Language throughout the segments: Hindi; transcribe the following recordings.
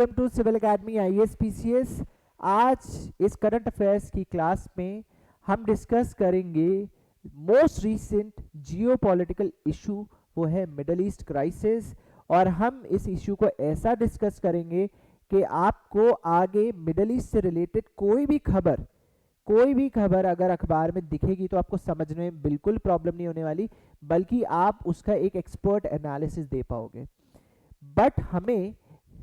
Welcome to civil academy IAS PCS. आज इस करंट अफेयर्स की क्लास में हम डिस्कस करेंगे मोस्ट रीसेंट जियोपॉलिटिकल इशू, वो है मिडल ईस्ट क्राइसिस। और हम इस इशू को ऐसा डिस्कस करेंगे कि आपको आगे मिडल ईस्ट से रिलेटेड कोई भी खबर अगर अखबार में दिखेगी तो आपको समझने में बिल्कुल प्रॉब्लम नहीं होने वाली, बल्कि आप उसका एक एक्सपर्ट एनालिसिस दे पाओगे। बट हमें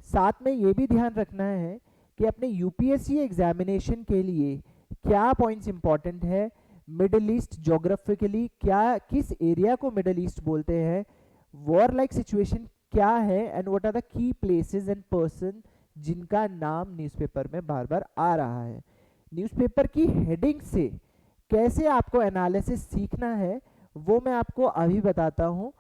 साथ में ये भी ध्यान रखना है कि अपने यूपीएससी एग्जामिनेशन के लिए क्या पॉइंट्स इंपॉर्टेंट है, मिडिल ईस्ट ज्योग्राफिकली क्या, किस एरिया को मिडिल ईस्ट बोलते हैं, वॉर लाइक सिचुएशन क्या है, and what are the key places and person जिनका नाम न्यूज़पेपर में बार बार आ रहा है। न्यूज़पेपर की हेडिंग से कैसे आपको एनालिसिस सीखना है वो मैं आपको अभी बताता हूँ।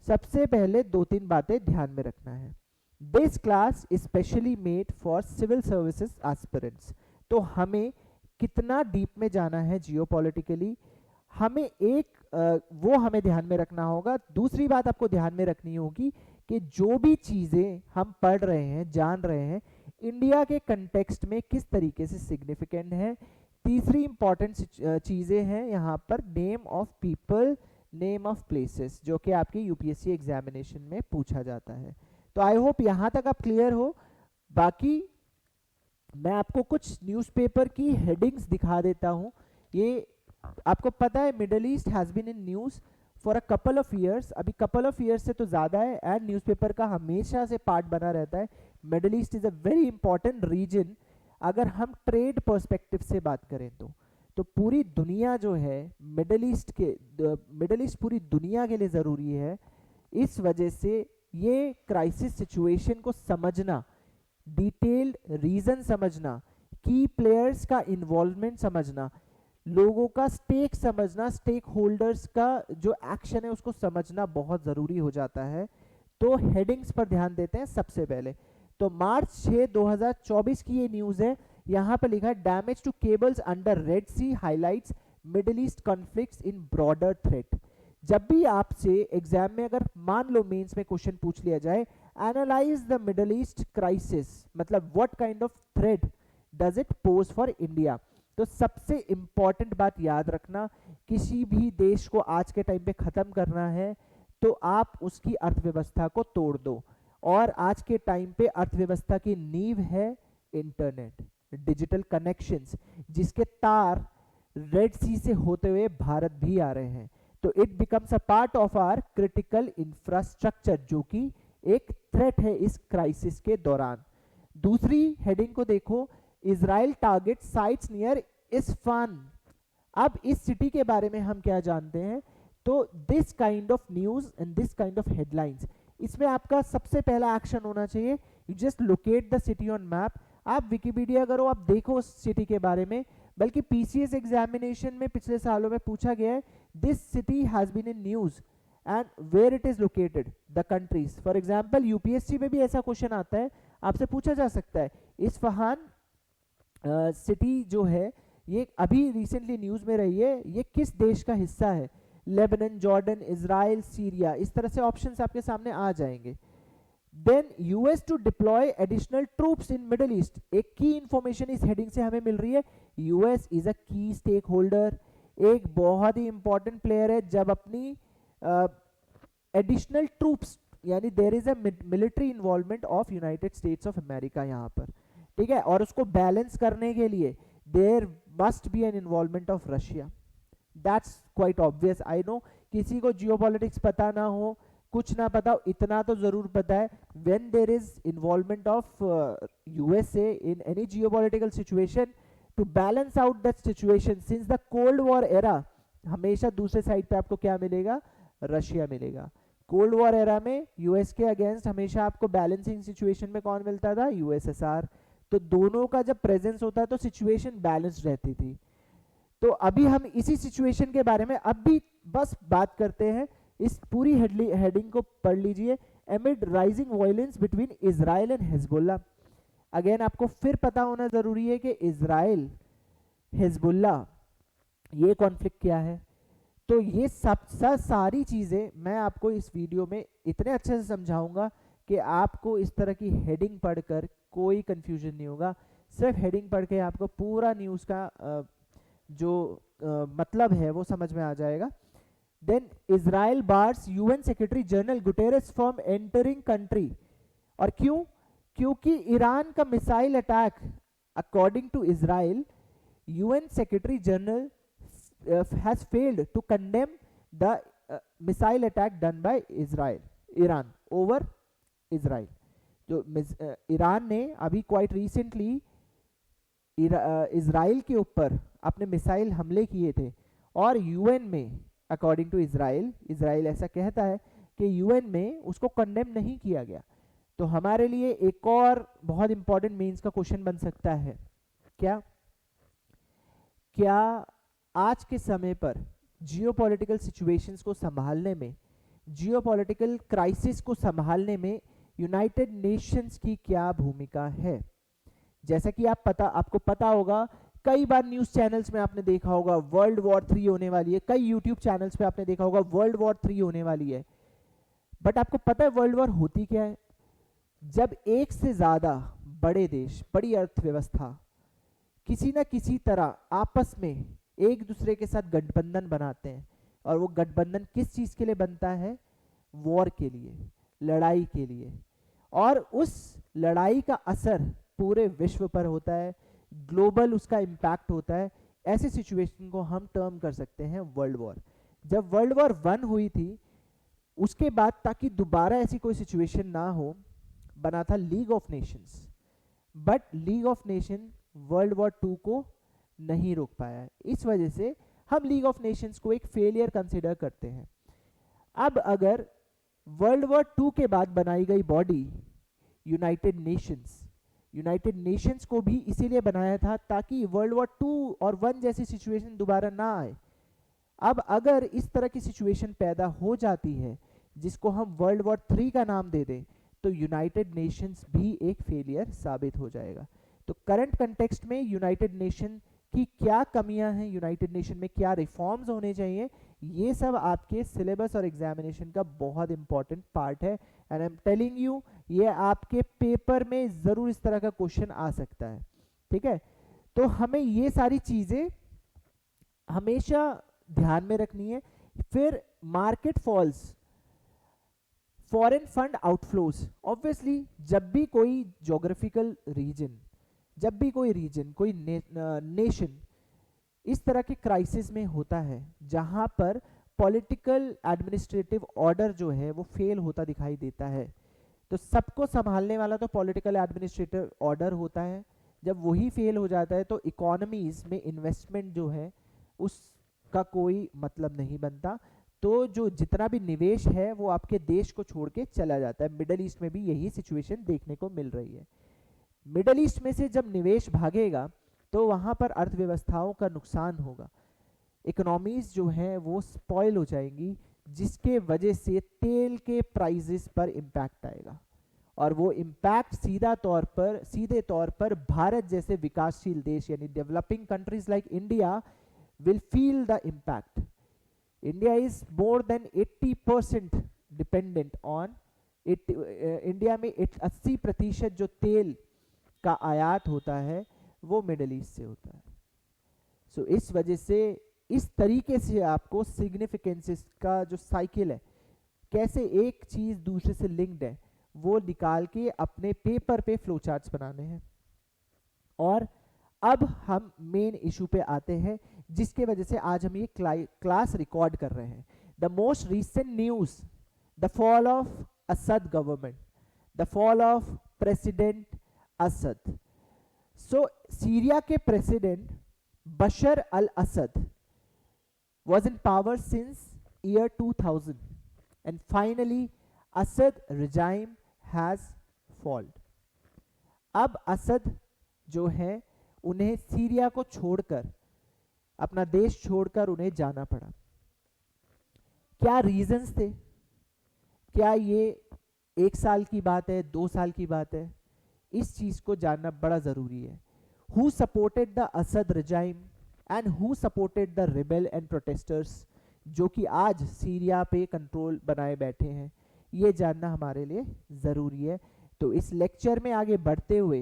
सबसे पहले दो तीन बातें ध्यान में रखना है। This class specially made for civil services aspirants. तो हमें कितना डीप में जाना है जियोपॉलिटिकली, हमें वो हमें ध्यान में रखना होगा। दूसरी बात आपको ध्यान में रखनी होगी कि जो भी चीज़ें हम पढ़ रहे हैं, जान रहे हैं, इंडिया के कंटेक्स्ट में किस तरीके से सिग्निफिकेंट है। तीसरी इंपॉर्टेंट चीज़ें हैं यहाँ पर name of people, name of places, जो कि आपके यूपीएससी एग्जामिनेशन में पूछा जाता है। तो आई होप यहाँ तक आप क्लियर हो। बाकी मैं आपको कुछ न्यूज़पेपर की हेडिंग्स दिखा देता हूँ। ये आपको पता है Middle East has been in news for a couple of years, अभी कपल ऑफ ईयर्स से तो ज़्यादा है, एंड न्यूज़पेपर का हमेशा से पार्ट बना रहता है। Middle East is a very important region. अगर हम ट्रेड पर्सपेक्टिव से बात करें तो पूरी दुनिया जो है मिडल ईस्ट पूरी दुनिया के लिए ज़रूरी है। इस वजह से ये क्राइसिस सिचुएशन को समझना, डिटेल्ड रीजन समझना, की प्लेयर्स का इन्वॉल्वमेंट समझना, लोगों का स्टेक समझना, स्टेक होल्डर्स का जो एक्शन है उसको समझना बहुत ज़रूरी हो जाता है। तो हेडिंग्स पर ध्यान देते हैं। सबसे पहले तो मार्च 6 2024 की ये न्यूज़ है। यहाँ पर लिखा है damage to cables under Red Sea highlights Middle East conflicts in broader threat. जब भी आपसे एग्जाम में अगर मान लो मेंस में क्वेश्चन पूछ लिया जाए analyse the Middle East crisis, मतलब what kind of threat does it pose for India, तो सबसे इंपॉर्टेंट बात याद रखना, किसी भी देश को आज के टाइम पे खत्म करना है तो आप उसकी अर्थव्यवस्था को तोड़ दो। और आज के टाइम पे अर्थव्यवस्था की नींव है इंटरनेट, डिजिटल कनेक्शंस, जिसके तार रेड सी से होते हुए भारत भी आ रहे हैं। तो it becomes a part of our critical infrastructure, जो कि एक थ्रेट है इस क्राइसिस के दौरान। दूसरी हेडिंग को देखो, Israel target sites near Isfan. अब इस सिटी के बारे में हम क्या जानते हैं, तो this kind of news and this kind of headlines, इसमें आपका सबसे पहला एक्शन होना चाहिए, you just locate the city on map. आप विकिपीडिया करो, आप देखो उस सिटी के बारे में। बल्कि पीसीएस एग्जामिनेशन में पिछले सालों में पूछा गया है this city has been in news and where it is located, the countries. For example UPSC में भी ऐसा क्वेश्चन आता है, आपसे पूछा जा सकता है इस्फहान सिटी जो है ये अभी रिसेंटली न्यूज में रही है, ये किस देश का हिस्सा है, लेबनान, जॉर्डन, इजराइल, सीरिया, इस तरह से ऑप्शंस आपके सामने आ जाएंगे। Then US to deploy additional troops in Middle East, एक की इंफॉर्मेशन इस हेडिंग से हमें मिल रही है। यूएस इज अ की स्टेक होल्डर, एक बहुत ही इंपॉर्टेंट प्लेयर है जब अपनी एडिशनल ट्रूप्स, यानी there is a military involvement of United States of America यहाँ पर, ठीक है, और उसको बैलेंस करने के लिए there must be an involvement of Russia. That's quite obvious. I know किसी को जियोपॉलिटिक्स पता ना हो, कुछ ना पता हो, इतना तो जरूर पता है, when there is involvement of USA in any geopolitical situation, to balance out that situation since the cold war era, हमेशा दूसरे साइड पे आपको क्या मिलेगा, रशिया मिलेगा। कोल्ड वॉर एरा में यूएस के अगेंस्ट हमेशा आपको बैलेंसिंग सिचुएशन में कौन मिलता था, यूएसएसआर। तो दोनों का जब प्रेजेंस होता है तो सिचुएशन बैलेंस्ड रहती थी। तो अभी हम इसी सिचुएशन के बारे में अब भी बस बात करते हैं। इस पूरी हेडिंग को पढ़ लीजिए, एमिड rising violence between Israel and Hezbollah. Again आपको फिर पता होना जरूरी है कि इजराइल हिजबुल्लाह ये कॉन्फ्लिक्ट क्या है। तो ये सब सारी चीज़ें मैं आपको इस वीडियो में इतने अच्छे से समझाऊंगा कि आपको इस तरह की हेडिंग पढ़कर कोई कंफ्यूजन नहीं होगा, सिर्फ हेडिंग पढ़ के आपको पूरा न्यूज़ का जो मतलब है वो समझ में आ जाएगा। Then Israel bars UN secretary general Guterres from entering country. और क्यों? क्योंकि ईरान का missile attack, according to Israel, UN secretary general has failed to condemn the missile attack done by Israel Iran over Israel. जो ईरान ने अभी क्वाइट रिसेंटली इजराइल के ऊपर अपने मिसाइल हमले किए थे, और यूएन में अकॉर्डिंग टू इजराइल ऐसा कहता है कि यूएन में उसको कंडेम नहीं किया गया। तो हमारे लिए एक और बहुत इंपॉर्टेंट मेंस का क्वेश्चन बन सकता है, क्या आज के समय पर जियोपॉलिटिकल सिचुएशंस को संभालने में, जियोपॉलिटिकल क्राइसिस को संभालने में यूनाइटेड नेशंस की क्या भूमिका है? जैसा कि आपको पता होगा, कई बार न्यूज चैनल्स में आपने देखा होगा वर्ल्ड वॉर 3 होने वाली है, कई यूट्यूब चैनल्स पे आपने देखा होगा वर्ल्ड वॉर 3 होने वाली है। बट आपको पता है वर्ल्ड वॉर होती क्या है? जब एक से ज्यादा बड़े देश, बड़ी अर्थव्यवस्था किसी ना किसी तरह आपस में एक दूसरे के साथ गठबंधन बनाते हैं, और वो गठबंधन किस चीज के लिए बनता है? वॉर के लिए, लड़ाई के लिए। और उस लड़ाई का असर पूरे विश्व पर होता है, ग्लोबल उसका इम्पैक्ट होता है। ऐसे सिचुएशन को हम टर्म कर सकते हैं वर्ल्ड वॉर। जब वर्ल्ड वॉर 1 हुई थी, उसके बाद ताकि दोबारा ऐसी कोई सिचुएशन ना हो, बना था league of Nations. But league of nation world war 2 को नहीं रोक पाया, इस वजह से हम लीग ऑफ नेशंस को एक फेलियर कंसिडर करते हैं। अब अगर वर्ल्ड वॉर 2 के बाद बनाई गई बॉडी यूनाइटेड नेशंस को भी इसीलिए बनाया था ताकि वर्ल्ड वॉर 2 और 1 जैसी सिचुएशन दोबारा ना आए। अब अगर इस तरह की सिचुएशन पैदा हो जाती है जिसको हम वर्ल्ड वॉर 3 का नाम दे दें, तो यूनाइटेड नेशंस भी एक फेलियर साबित हो जाएगा। तो करंट कंटेक्स्ट में यूनाइटेड नेशन की क्या कमियां हैं, यूनाइटेड नेशन में क्या रिफॉर्म्स होने चाहिए, ये सब आपके सिलेबस और एग्जामिनेशन का बहुत इंपॉर्टेंट पार्ट है। And I am telling you, ये आपके पेपर में जरूर इस तरह का क्वेश्चन आ सकता है। ठीक है, तो हमें ये सारी चीजें हमेशा ध्यान में रखनी है। फिर market falls, foreign fund outflows. Obviously जब भी कोई ज्योग्राफिकल रीजन, जब भी कोई रीजन, कोई नेशन इस तरह के क्राइसिस में होता है जहां पर पॉलिटिकल एडमिनिस्ट्रेटिव ऑर्डर जो है वो फेल होता दिखाई देता है, तो सबको संभालने वाला तो पॉलिटिकल एडमिनिस्ट्रेटिव ऑर्डर होता है। जब वही फेल हो जाता है तो इकोनॉमीज में इन्वेस्टमेंट जो है उसका कोई मतलब नहीं बनता। तो जो जितना भी निवेश है वो आपके देश को छोड़ के चला जाता है। मिडल ईस्ट में भी यही सिचुएशन देखने को मिल रही है। मिडल ईस्ट में से जब निवेश भागेगा तो वहां पर अर्थव्यवस्थाओं का नुकसान होगा, इकोनॉमीज जो है वो स्पॉइल हो जाएंगी, जिसके वजह से तेल के प्राइसेस पर इम्पैक्ट आएगा। और वो इम्पैक्ट सीधे तौर पर भारत जैसे विकासशील देश यानी developing countries like India will feel the impact. India is more than 80% dependent on it. India में 80% जो तेल का आयात होता है वो मिडल ईस्ट से होता है। सो इस वजह से इस तरीके से आपको सिग्निफिकेंसेस का जो साइकिल है, कैसे एक चीज दूसरे से लिंक्ड है, वो निकाल के अपने पेपर पे फ्लो चार्ट्स बनाने हैं। और अब हम मेन इशू पे आते हैं जिसके वजह से आज हम ये क्लास रिकॉर्ड कर रहे हैं। The most recent news, the fall of Assad government, the fall of president Assad. So Syria के president Bashar al Assad was in power since year 2000 and finally Assad regime has fallen. अब असद जो है उन्हें सीरिया को छोड़कर, अपना देश छोड़कर उन्हें जाना पड़ा। क्या रीजंस थे? क्या ये 1 साल की बात है, 2 साल की बात है? इस चीज को जानना बड़ा जरूरी है। Who supported the Assad regime and who supported the rebel and protesters, जो कि आज सीरिया पे कंट्रोल बनाए बैठे हैं, ये जानना हमारे लिए ज़रूरी है। तो इस लेक्चर में आगे बढ़ते हुए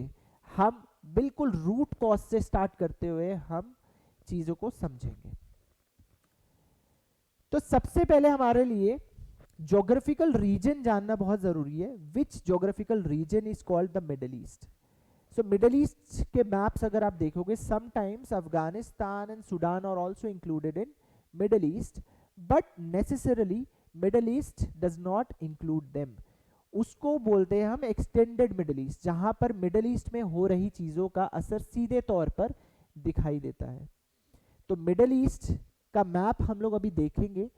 हम बिल्कुल रूट कॉज से स्टार्ट करते हुए हम चीज़ों को समझेंगे। तो सबसे पहले हमारे लिए ज्योग्राफिकल रीजन जानना बहुत ज़रूरी है। Which geographical region is called the Middle East. So Middle East के मैप्स अगर आप देखोगे, sometimes Afghanistan and Sudan are also included in Middle East, but necessarily Middle East does not include them. उसको बोलते हैं हम एक्सटेंडेड मिडल ईस्ट, जहां पर मिडल ईस्ट में हो रही चीज़ों का असर सीधे तौर पर दिखाई देता है। तो मिडल ईस्ट का मैप हम लोग अभी देखेंगे।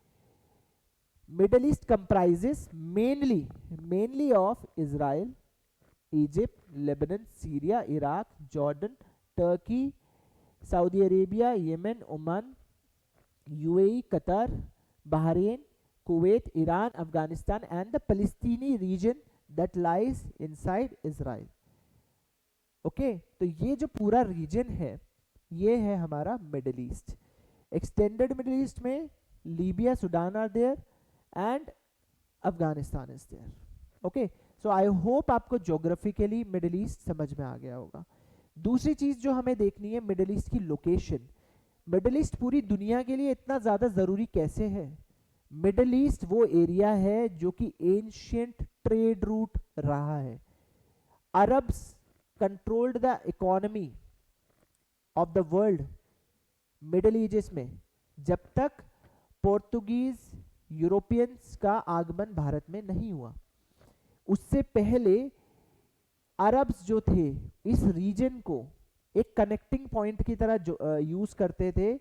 Middle East comprises mainly of Israel, Egypt, Lebanon, Syria, Iraq, Jordan, Turkey, Saudi Arabia, Yemen, Oman, UAE, Qatar, Bahrain, Kuwait, Iran, Afghanistan and the Palestinian region that lies inside Israel. Okay, तो ये जो पूरा रीजन है ये है हमारा Middle East. Extended Middle East में Libya, Sudan are there and Afghanistan is there. Okay, so I hope आपको ज्योग्राफिकली मिडल ईस्ट समझ में आ गया होगा। दूसरी चीज जो हमें देखनी है, मिडल ईस्ट की लोकेशन। मिडल ईस्ट पूरी दुनिया के लिए इतना ज्यादा जरूरी कैसे है? मिडल ईस्ट वो एरिया है जो कि एंशिएंट ट्रेड रूट रहा है। Arabs controlled the economy of the world middle East में, जब तक पोर्तुगीज यूरोपियंस का आगमन भारत में नहीं हुआ। उससे पहले अरब्स जो थे इस रीजन को एक कनेक्टिंग पॉइंट की तरह यूज करते थे।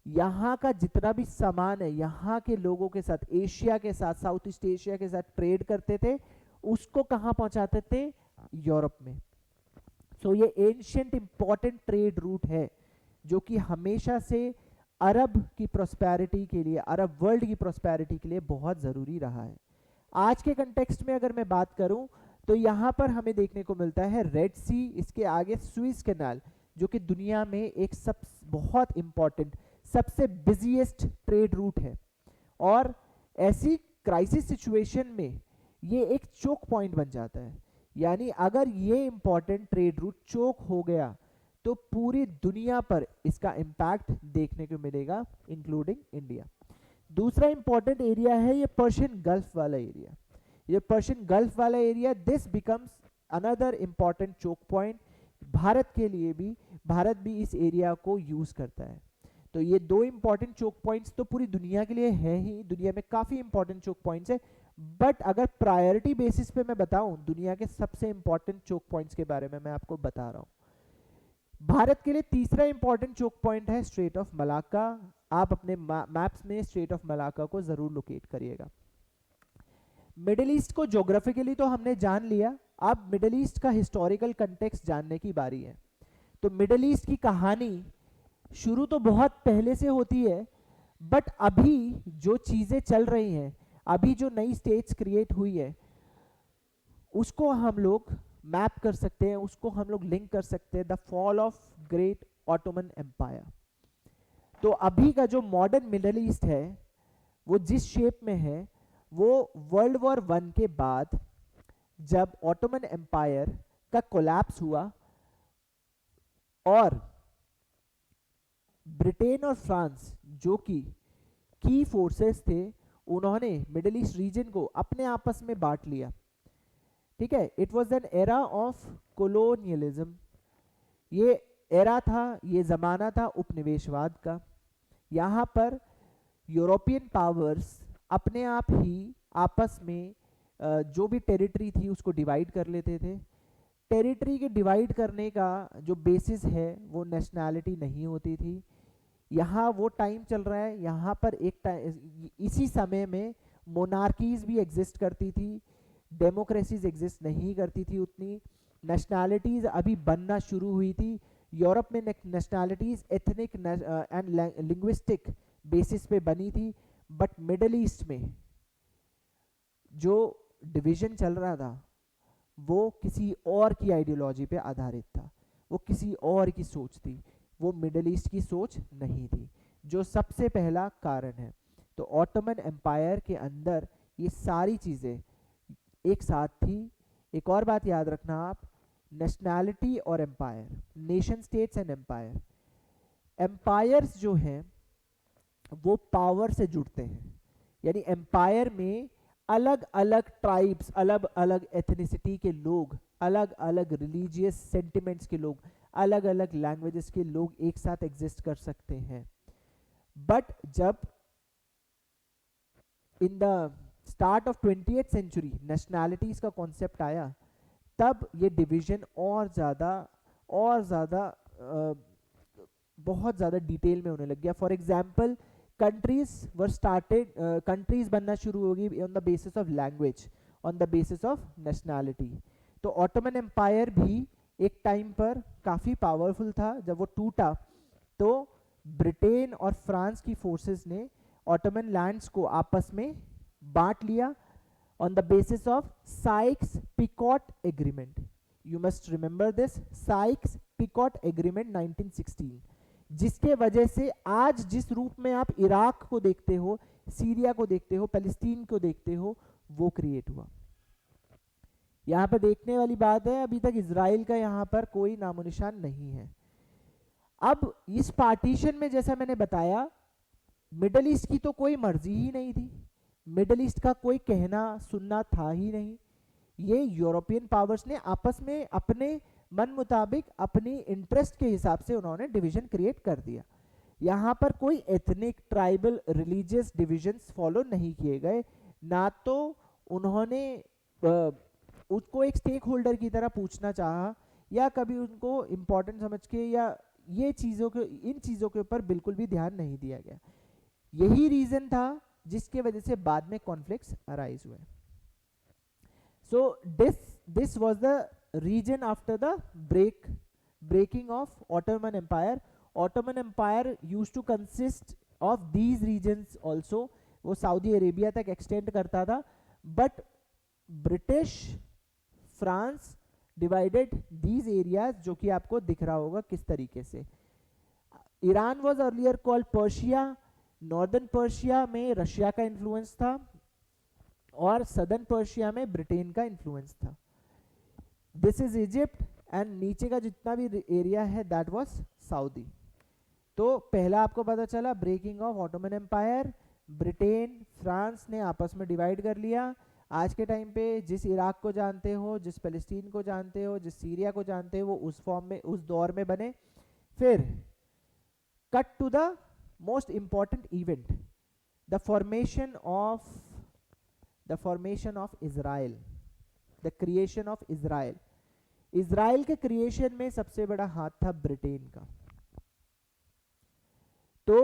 यहाँ का जितना भी सामान है यहाँ के लोगों के साथ, एशिया के साथ, साउथ ईस्ट एशिया के साथ ट्रेड करते थे, उसको कहाँ पहुंचाते थे? यूरोप में। सो ये एंशिएंट इंपॉर्टेंट ट्रेड रूट है जो कि हमेशा से अरब की प्रोस्पेरिटी के लिए, अरब वर्ल्ड की प्रोस्पेरिटी के लिए बहुत ज़रूरी रहा है। आज के कंटेक्स्ट में अगर मैं बात करूं तो यहाँ पर हमें देखने को मिलता है रेड सी, इसके आगे सुएज कैनाल, जो कि दुनिया में एक बहुत इंपॉर्टेंट, सबसे बिजिएस्ट ट्रेड रूट है। और ऐसी क्राइसिस सिचुएशन में ये एक चोक पॉइंट बन जाता है। यानी अगर ये इंपॉर्टेंट ट्रेड रूट चोक हो गया तो पूरी दुनिया पर इसका इम्पैक्ट देखने को मिलेगा, इंक्लूडिंग इंडिया। दूसरा इंपॉर्टेंट एरिया है ये पर्शियन गल्फ वाला एरिया। ये पर्शियन गल्फ वाला area, this becomes another important choke point Bharat के लिए भी। भारत भी इस एरिया को यूज करता है। तो ये दो इंपॉर्टेंट चोक पॉइंट्स तो पूरी दुनिया के लिए है ही, दुनिया में काफी इंपॉर्टेंट चोक पॉइंट्स है। बट अगर प्रायोरिटी बेसिस पे मैं बताऊं दुनिया के सबसे इंपॉर्टेंट चोक पॉइंट्स के बारे में मैं आपको बता रहा हूं। भारत के लिए तीसरा इंपॉर्टेंट चोक पॉइंट है स्ट्रेट ऑफ मलाक्का। आप अपने मैप्स में स्ट्रेट ऑफ मलाक्का को जरूर लोकेट करिएगा। मिडिल ईस्ट को ज्योग्राफिकली तो हमने जान लिया, अब मिडिल ईस्ट का हिस्टोरिकल कंटेक्स्ट जानने की बारी है। तो मिडिल ईस्ट की कहानी शुरू तो बहुत पहले से होती है, बट अभी जो चीजें चल रही हैं, अभी जो नई स्टेट्स क्रिएट हुई है, उसको हम लोग मैप कर सकते हैं, उसको हम लोग लिंक कर सकते हैं the fall of great Ottoman empire. तो अभी का जो मॉडर्न मिडिल ईस्ट है वो जिस शेप में है वो वर्ल्ड वॉर 1 के बाद जब ऑटोमन एम्पायर का कोलैप्स हुआ और ब्रिटेन और फ्रांस जो कि की फोर्सेस थे उन्होंने मिडिल ईस्ट रीजन को अपने आपस में बांट लिया। ठीक है, it was an era of colonialism. ये एरा था, ये जमाना था उपनिवेशवाद का। यहाँ पर यूरोपियन पावर्स अपने आप ही आपस में जो भी टेरिटरी थी उसको डिवाइड कर लेते थे। टेरिटरी के डिवाइड करने का जो बेसिस है वो नेशनैलिटी नहीं होती थी। यहाँ वो टाइम चल रहा है, यहाँ पर इसी समय में मोनार्कीज भी एग्जिस्ट करती थी, डेमोक्रेसीज एग्जिस्ट नहीं करती थी उतनी। नेशनैलिटीज अभी बनना शुरू हुई थी। यूरोप में nationalities ethnic and linguistic basis पे बनी थी, बट मिडिल ईस्ट में जो डिवीजन चल रहा था वो किसी और की आइडियोलॉजी पे आधारित था, वो किसी और की सोच थी, वो मिडिल ईस्ट की सोच नहीं थी, जो सबसे पहला कारण है। तो ऑटोमन एम्पायर के अंदर ये सारी चीज़ें एक साथ थी, एक और बात याद रखना आप, नेशनैलिटी और empire, nation states and empire. Empires जो हैं वो पावर से जुड़ते हैं, यानी एम्पायर में अलग अलग ट्राइब्स, अलग अलग एथनिसिटी के लोग, अलग अलग रिलीजियस सेंटिमेंट्स के लोग, अलग अलग लैंग्वेजेस के लोग एक साथ एग्जिस्ट कर सकते हैं। बट जब in the start of 20th century nationalities का कॉन्सेप्ट आया, तब ये डिवीजन और ज़्यादा बहुत ज़्यादा डिटेल में होने लग गया। For example countries were started, countries बनना शुरू होगी on the basis of language, on the basis of nationality. तो ऑटोमन एम्पायर भी एक टाइम पर काफ़ी पावरफुल था। जब वो टूटा तो ब्रिटेन और फ्रांस की फोर्सेस ने ऑटोमन लैंड्स को आपस में बांट लिया on the basis of Sykes-Picot Agreement. You must remember this Sykes-Picot Agreement 1916, जिसके वजह से आज जिस रूप में आप इराक को देखते हो, सीरिया को देखते हो, पैलेस्टीन को देखते हो, वो क्रिएट हुआ। यहाँ पर देखने वाली बात है, अभी तक इजराइल का यहाँ पर कोई नामो निशान नहीं है। अब इस पार्टीशन में जैसा मैंने बताया, मिडल ईस्ट की तो कोई मर्जी ही नहीं थी, मिडल ईस्ट का कोई कहना सुनना था ही नहीं। ये यूरोपियन पावर्स ने आपस में अपने मन मुताबिक अपनी इंटरेस्ट के हिसाब से उन्होंने डिवीजन क्रिएट कर दिया। यहाँ पर कोई ethnic, tribal, religious divisions follow नहीं किए गए, ना तो उन्होंने उसको एक स्टेक होल्डर की तरह पूछना चाहा, या कभी उनको इम्पोर्टेंट समझ के, या ये चीज़ों के, इन चीज़ों के ऊपर बिल्कुल भी ध्यान नहीं दिया गया। यही रीज़न था जिसके वजह से बाद में कॉन्फ्लिक्ट्स अराइज हुए। So this was the reason after the breaking of Ottoman empire. Ottoman empire used to consist of these regions also, वो सऊदी अरेबिया तक एक्सटेंड करता था, but British, France divided these areas, जो कि आपको दिख रहा होगा किस तरीके से। Iran was earlier called Persia, northern Persia में रशिया का इन्फ्लुएंस था और सदर्न पर्शिया में ब्रिटेन का इन्फ्लुएंस था। दिस इज इजिप्ट, एंड नीचे का जितना भी एरिया है दैट वाज सऊदी। तो पहला आपको पता चला breaking of Ottoman empire, Britain, France ने आपस में डिवाइड कर लिया। आज के टाइम पे जिस इराक को जानते हो, जिस पैलेस्टीन को जानते हो, जिस सीरिया को जानते हो, वो उस फॉर्म में, उस दौर में बने। फिर cut to the most important event, the formation of Israel, the creation of Israel। Israel के क्रिएशन में सबसे बड़ा हाथ था ब्रिटेन का। तो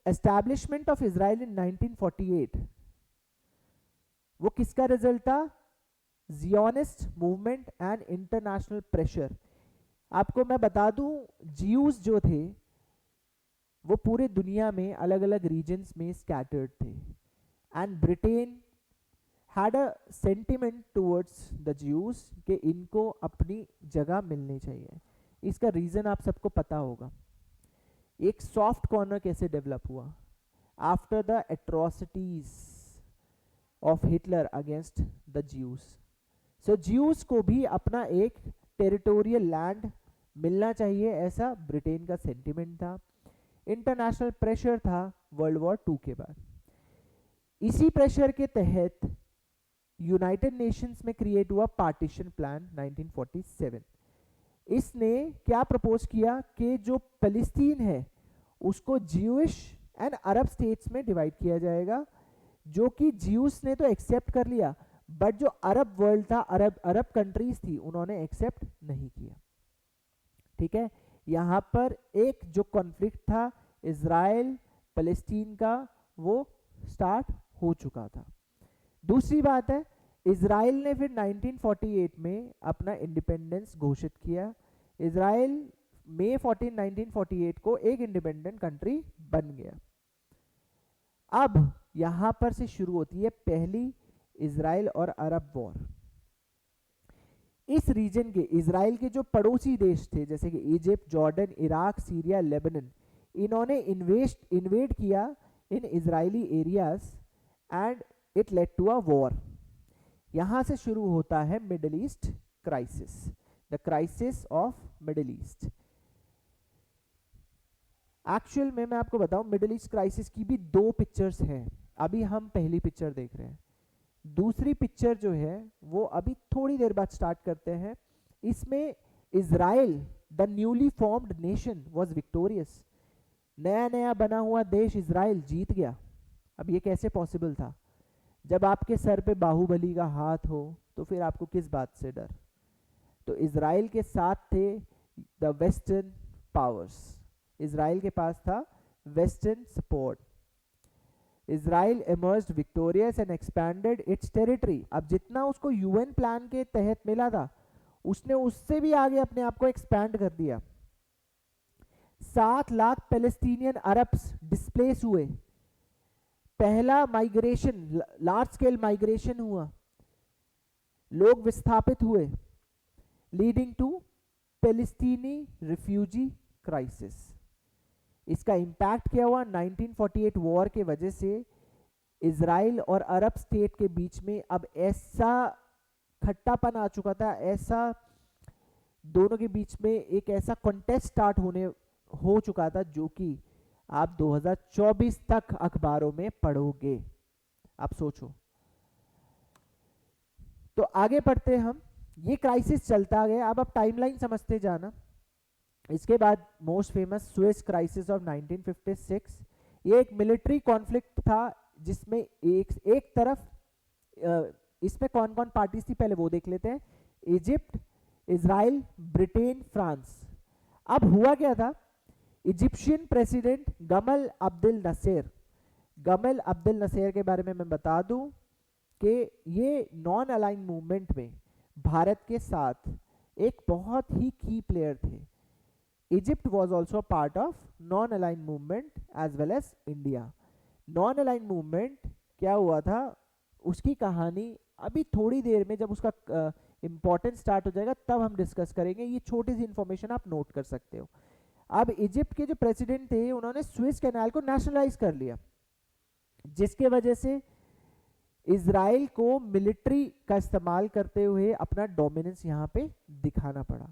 एस्टैब्लिशमेंट ऑफ इजराइल इन 1948 वो किसका रिजल्ट था? Zionist movement and international pressure. आपको मैं बता दूं, ज्यूज जो थे वो पूरे दुनिया में अलग अलग रीजन्स में स्कैटर्ड थे, and Britain had a sentiment towards the Jews कि इनको अपनी जगह मिलनी चाहिए। इसका रीज़न आप सबको पता होगा। एक सॉफ्ट कॉर्नर कैसे डेवलप हुआ after the atrocities of Hitler against the Jews. So Jews को भी अपना एक टेरिटोरियल लैंड मिलना चाहिए, ऐसा ब्रिटेन का सेंटिमेंट था। इंटरनेशनल प्रेशर था वर्ल्ड वॉर 2 के बाद। इसी प्रेशर के तहत यूनाइटेड नेशंस में क्रिएट हुआ पार्टीशन प्लान 1947। इसने क्या प्रपोज किया कि जो पैलेस्टीन है उसको ज्यूइश एंड अरब स्टेट्स में डिवाइड किया जाएगा, जो कि ज्यूस ने तो एक्सेप्ट कर लिया, बट जो अरब वर्ल्ड था, अरब कंट्रीज थी, उन्होंने एक्सेप्ट नहीं किया। ठीक है, यहाँ पर एक जो कॉन्फ्लिक्ट था इजराइल पैलेस्टीन का, वो स्टार्ट हो चुका था। दूसरी बात है, इजराइल ने फिर 1948 में अपना इंडिपेंडेंस घोषित किया। इजराइल मई 14, 1948 को एक इंडिपेंडेंट कंट्री बन गया। अब यहां पर से शुरू होती है पहली इजराइल और अरब वॉर। इस रीजन के, इजराइल के जो पड़ोसी देश थे जैसे कि Egypt, Jordan, Iraq, Syria, Lebanon, इन्होंने इन्वेड किया in Israeli areas and it led to a war. यहां से शुरू होता है Middle East crisis, the crisis of Middle East. Actual में मैं आपको बताऊं, मिडिल ईस्ट क्राइसिस की भी दो पिक्चर्स हैं। अभी हम पहली पिक्चर देख रहे हैं, दूसरी पिक्चर जो है वो अभी थोड़ी देर बाद स्टार्ट करते हैं। इसमें Israel, the newly formed nation, was victorious. नया नया बना हुआ देश इजराइल जीत गया। अब ये कैसे पॉसिबल था? जब आपके सर पे बाहुबली का हाथ हो तो फिर आपको किस बात से डर? तो इजराइल के साथ थे द वेस्टर्न पावर्स, इजराइल के पास था western support. Israel emerged victorious and expanded its territory। अब जितना उसको यूएन प्लान के तहत मिला था, उसने उससे भी आगे अपने आप को एक्सपैंड कर दिया। 7 लाख पैलेस्टीनियन अरब्स डिस्प्लेस हुए। पहला माइग्रेशन, लार्ज स्केल माइग्रेशन हुआ, लोग विस्थापित हुए, लीडिंग टू पैलेस्टीनी रिफ्यूजी क्राइसिस। इसका इम्पैक्ट क्या हुआ? 1948 वॉर के वजह से इजराइल और अरब स्टेट के बीच में अब ऐसा खट्टापन आ चुका था, ऐसा दोनों के बीच में एक ऐसा कॉन्टेस्ट स्टार्ट हो चुका था, जो कि आप 2024 तक अखबारों में पढ़ोगे। आप सोचो। तो आगे बढ़ते हम, ये क्राइसिस चलता गया। अब आप टाइमलाइन समझते जाना। इसके बाद most famous Suez crisis of 1956। ये एक मिलिट्री कॉन्फ्लिक्ट था जिसमें एक तरफ इसमें कौन कौन पार्टीज थी पहले वो देख लेते हैं। Egypt, Israel, Britain, France. अब हुआ क्या था? Egyptian president Gamal Abdul Nasser, Gamal Abdul Nasser के बारे में मैं बता दूं कि ये नॉन अलाइन मूवमेंट में भारत के साथ एक बहुत ही की प्लेयर थे। Egypt was also a part of non-aligned movement as well as India. Non-aligned movement क्या हुआ था, उसकी कहानी अभी थोड़ी देर में जब उसका इम्पोर्टेंस स्टार्ट हो जाएगा तब हम डिस्कस करेंगे। ये छोटी सी इंफॉर्मेशन आप नोट कर सकते हो। अब इजिप्ट के जो प्रेसिडेंट थे उन्होंने स्विस कैनाल को नेशनलाइज कर लिया, जिसके वजह से इजराइल को मिलिट्री का इस्तेमाल करते हुए अपना डोमिनेंस यहाँ पे दिखाना पड़ा।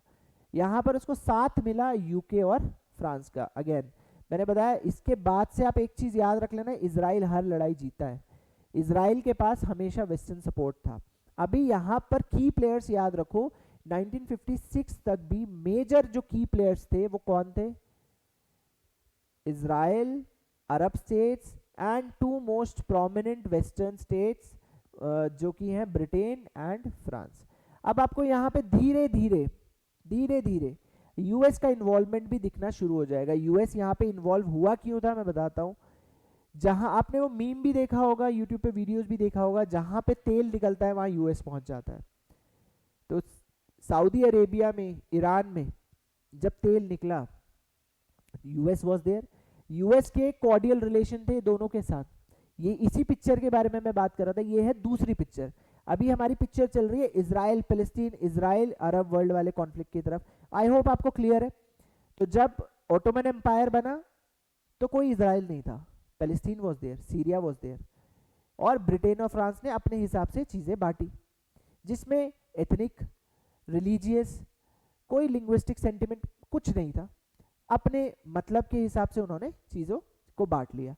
यहाँ पर उसको साथ मिला यूके और फ्रांस का। अगेन मैंने बताया, इसके बाद से आप एक चीज याद रख लेना, इजराइल हर लड़ाई जीता है। इजराइल के पास हमेशा वेस्टर्न सपोर्ट था। अभी यहाँ पर की प्लेयर्स याद रखो, 1956 तक भी मेजर जो की प्लेयर्स थे वो कौन थे? Israel, Arab states and two most prominent western states जो कि हैं ब्रिटेन एंड फ्रांस। अब आपको यहाँ पे धीरे धीरे यूएस का इन्वॉल्वमेंट भी दिखना शुरू हो जाएगा। यूएस यहाँ पे इन्वॉल्व हुआ क्यों था मैं बताता हूँ। जहां आपने वो मीम भी देखा होगा, यूट्यूब पे वीडियोस भी देखा होगा, जहां पे तेल निकलता है वहां यूएस पहुंच जाता है। तो सऊदी अरेबिया में, ईरान में जब तेल निकला, यूएस वाज देयर। यूएस के कॉर्डियल रिलेशन थे दोनों के साथ। ये इसी पिक्चर के बारे में मैं बात कर रहा था। ये है दूसरी पिक्चर। अभी हमारी पिक्चर चल रही है Israel Palestine, Israel Arab world वाले कॉन्फ्लिक्ट की तरफ। आई होप आपको क्लियर है। तो जब ऑटोमन एम्पायर बना तो कोई इजराइल नहीं था, Palestine was there, Syria was there, और ब्रिटेन और फ्रांस ने अपने हिसाब से चीजें बांटी, जिसमें एथनिक, रिलीजियस, कोई लिंग्विस्टिक सेंटिमेंट कुछ नहीं था। अपने मतलब के हिसाब से उन्होंने चीजों को बांट लिया।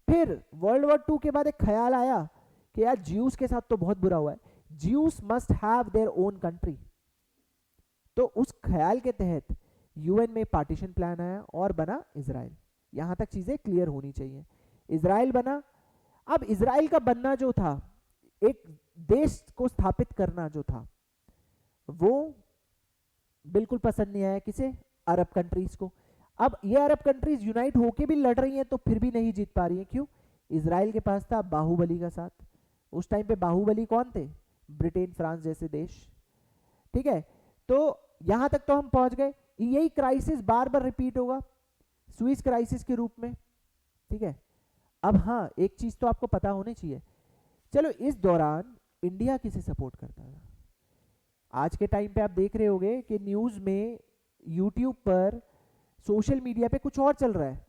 फिर वर्ल्ड वॉर 2 के बाद एक ख्याल आया कि यार ज्यूस के साथ तो बहुत बुरा हुआ है, juice must have their own country. तो उस ख्याल के तहत यूएन में पार्टीशन प्लान आया और बना इजराइल। यहां तक चीजें क्लियर होनी चाहिए। इजराइल बना। अब इजराइल का बनना जो था, एक देश को स्थापित करना जो था, वो बिल्कुल पसंद नहीं आया किसे? अरब कंट्रीज को। अब ये अरब कंट्रीज यूनाइट होके भी लड़ रही हैं तो फिर भी नहीं जीत पा रही हैं। क्यों? इजराइल के पास था बाहुबली का साथ। उस टाइम पे बाहुबली कौन थे? ब्रिटेन, फ्रांस जैसे देश। ठीक है, तो यहां तक तो हम पहुंच गए। यही क्राइसिस बार बार रिपीट होगा स्विस क्राइसिस के रूप में। ठीक है, अब हाँ, एक चीज तो आपको पता होनी चाहिए। चलो, इस दौरान इंडिया किसे सपोर्ट करता था? आज के टाइम पे आप देख रहे होगे कि न्यूज में, यूट्यूब पर, सोशल मीडिया पे कुछ और चल रहा है।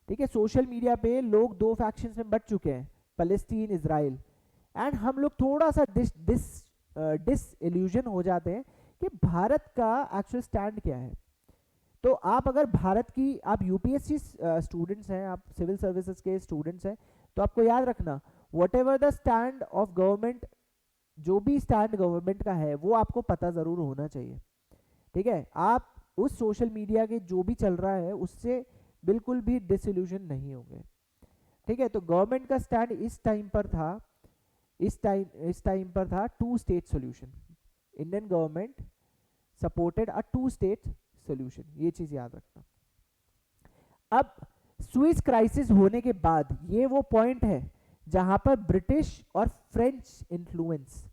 ठीक है, सोशल मीडिया पे लोग दो फैक्शंस में बट चुके हैं, पैलेस्टीन, इजराइल। एंड हम लोग थोड़ा सा डिसइल्यूजन हो जाते हैं कि भारत का एक्चुअल स्टैंड क्या है। तो आप अगर भारत की, आप यूपीएससी स्टूडेंट्स हैं, आप सिविल सर्विसेज के स्टूडेंट्स हैं, तो आपको याद रखना what ever the stand of government, जो भी स्टैंड गवर्नमेंट का है वो आपको पता ज़रूर होना चाहिए। ठीक है, आप उस सोशल मीडिया के जो भी चल रहा है उससे बिल्कुल भी डिसइल्यूजन नहीं होंगे। ठीक है, तो गवर्नमेंट का स्टैंड इस टाइम पर था, इस टाइम पर था two state solution. Indian government supported a two state solution, ये चीज याद रखना। अब स्विस क्राइसिस होने के बाद ये वो पॉइंट है जहां पर ब्रिटिश और फ्रेंच इन्फ्लुएंस,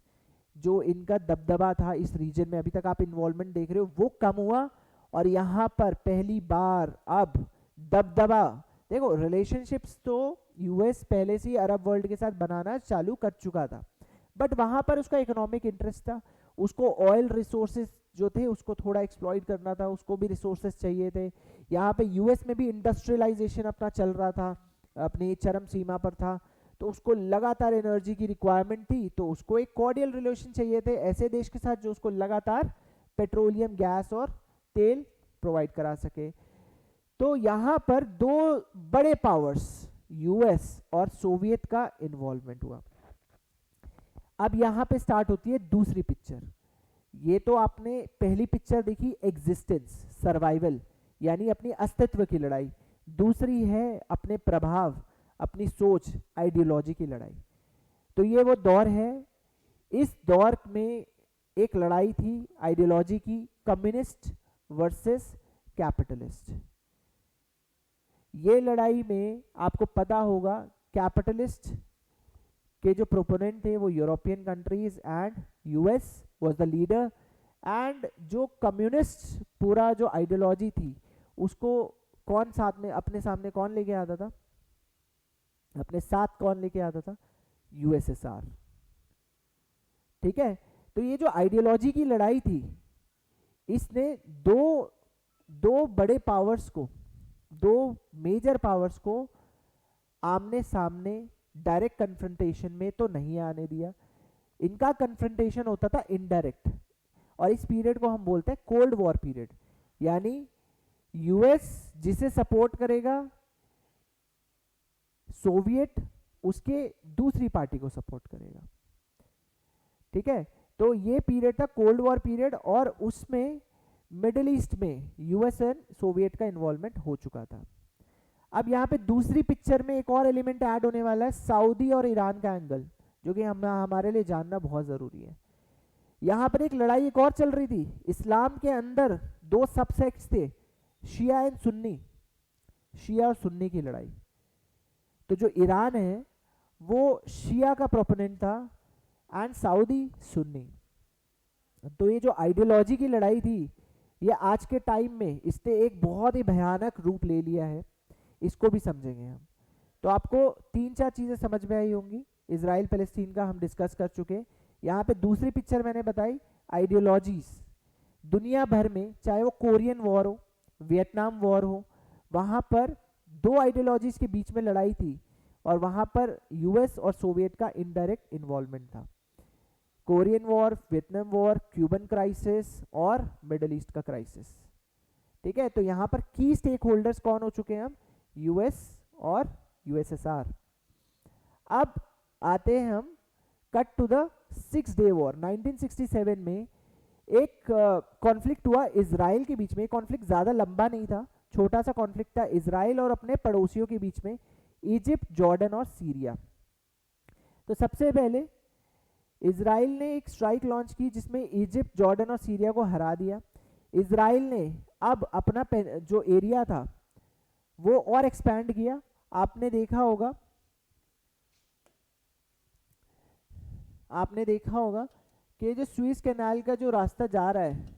जो इनका दबदबा था इस रीजन में, अभी तक आप इन्वॉल्वमेंट देख रहे हो, वो कम हुआ। और यहाँ पर पहली बार अब दबदबा, देखो रिलेशनशिप्स तो यूएस पहले से ही अरब वर्ल्ड के साथ बनाना चालू कर चुका था, बट वहाँ पर उसका इकोनॉमिक इंटरेस्ट था, उसको ऑयल रिसोर्सेज जो थे उसको थोड़ा एक्सप्लॉइट करना था, उसको भी रिसोर्सेज चाहिए थे। यहाँ पे यूएस में भी इंडस्ट्रियलाइजेशन अपना चल रहा था, अपनी चरम सीमा पर था, तो उसको लगातार एनर्जी की रिक्वायरमेंट थी, तो उसको एक कॉर्डियल रिलेशन चाहिए थे ऐसे देश के साथ जो उसको लगातार पेट्रोलियम गैस और तेल प्रोवाइड करा सके। तो यहाँ पर दो बड़े पावर्स यूएस और सोवियत का इन्वॉल्वमेंट हुआ। अब यहाँ पे स्टार्ट होती है दूसरी पिक्चर। ये तो आपने पहली पिक्चर देखी एग्जिस्टेंस, सर्वाइवल, यानी अपनी अस्तित्व की लड़ाई। दूसरी है अपने प्रभाव, अपनी सोच, आइडियोलॉजी की लड़ाई। तो ये वो दौर है, इस दौर में एक लड़ाई थी आइडियोलॉजी की, कम्युनिस्ट वर्सेस कैपिटलिस्ट। ये लड़ाई में आपको पता होगा कैपिटलिस्ट के जो प्रोपोनेंट थे वो European countries and US was the leader, and जो कम्युनिस्ट पूरा जो आइडियोलॉजी थी उसको कौन साथ में अपने सामने कौन लेके आता था, अपने साथ कौन लेके आता था, यूएसएसआर। ठीक है, तो ये जो आइडियोलॉजी की लड़ाई थी इसने दो बड़े पावर्स को, दो मेजर पावर्स को आमने सामने डायरेक्ट कन्फ्रंटेशन में तो नहीं आने दिया। इनका कन्फ्रंटेशन होता था इनडायरेक्ट, और इस पीरियड को हम बोलते हैं कोल्ड वॉर पीरियड। यानी यूएस जिसे सपोर्ट करेगा, सोवियत उसके दूसरी पार्टी को सपोर्ट करेगा। ठीक है, तो ये पीरियड था कोल्ड वॉर पीरियड, और उसमें मिडिल ईस्ट में यूएस एंड सोवियत का इन्वॉल्वमेंट हो चुका था। अब यहाँ पे दूसरी पिक्चर में एक और एलिमेंट ऐड होने वाला है, सऊदी और ईरान का एंगल, जो कि हमारे लिए जानना बहुत जरूरी है। यहाँ पर एक लड़ाई एक और चल रही थी, इस्लाम के अंदर दो सबसेक्ट्स थे, शिया एंड सुन्नी, शिया और सुन्नी की लड़ाई। तो जो ईरान है वो शिया का प्रोपोनेंट था एंड सऊदी सुन्नी। तो ये जो आइडियोलॉजी की लड़ाई थी ये आज के टाइम में इसने एक बहुत ही भयानक रूप ले लिया है, इसको भी समझेंगे हम। तो आपको तीन चार चीज़ें समझ में आई होंगी। इजराइल पैलेस्टीन का हम डिस्कस कर चुके। यहाँ पे दूसरी पिक्चर मैंने बताई आइडियोलॉजीज। दुनिया भर में चाहे वो कोरियन वॉर हो, वियतनाम वॉर हो, वहाँ पर दो आइडियोलॉजीज के बीच में लड़ाई थी, और वहाँ पर यूएस और सोवियत का इनडायरेक्ट इन्वॉल्वमेंट था। Korean war, Vietnam war, Cuban crisis और मिडल ईस्ट का क्राइसिस। ठीक है, तो यहाँ पर की स्टेक होल्डर्स कौन हो चुके हैं हम, यूएस और यूएसएसआर। अब आते हैं हम cut to the 6 day war. 1967 में एक कॉन्फ्लिक्ट हुआ इजराइल के बीच में। कॉन्फ्लिक्ट ज़्यादा लंबा नहीं था, छोटा सा कॉन्फ्लिक्ट था इजराइल और अपने पड़ोसियों के बीच में, इजिप्ट, जॉर्डन और सीरिया। तो सबसे पहले इजराइल ने एक स्ट्राइक लॉन्च की जिसमें इजिप्ट, जॉर्डन और सीरिया को हरा दिया। इजराइल ने अब अपना जो एरिया था वो और एक्सपैंड किया। आपने देखा होगा कि जो स्विस कैनाल का जो रास्ता जा रहा है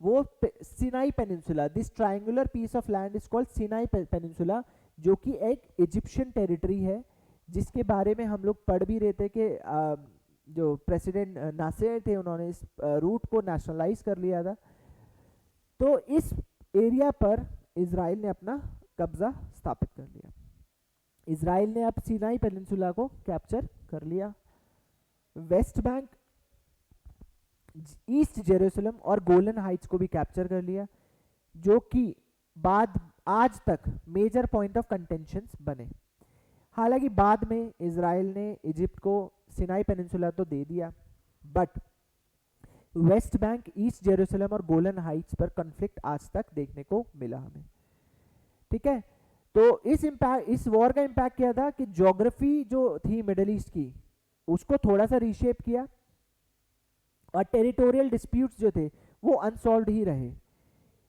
वो Sinai peninsula, this triangular piece of land is called Sinai peninsula, जो कि एक इजिप्शियन टेरिटरी है, जिसके बारे में हम लोग पढ़ भी रहे थे कि जो प्रेसिडेंट नासेर थे उन्होंने इस रूट को नेशनलाइज कर लिया था। तो इस एरिया पर इजराइल ने अपना कब्जा स्थापित कर लिया। इजराइल ने अब सिनाई पेनिनसुला को कैप्चर कर लिया। वेस्ट बैंक ईस्ट जेरूसलम और गोलन हाइट्स को भी कैप्चर कर लिया, जो कि बाद आज तक मेजर पॉइंट ऑफ कंटेंशंस बने। हालांकि बाद में इजराइल ने इजिप्ट को सिनाई पेनिनसुला तो दे दिया, but West Bank, east Jerusalem और गोलन हाइट्स पर कॉन्फ्लिक्ट आज तक देखने को मिला हमें। ठीक है, तो इस वॉर का इम्पैक्ट क्या था कि ज्योग्राफी जो थी मिडिल ईस्ट की उसको थोड़ा सा रीशेप किया, और टेरिटोरियल डिस्प्यूट्स जो थे वो अनसॉल्व्ड ही रहे।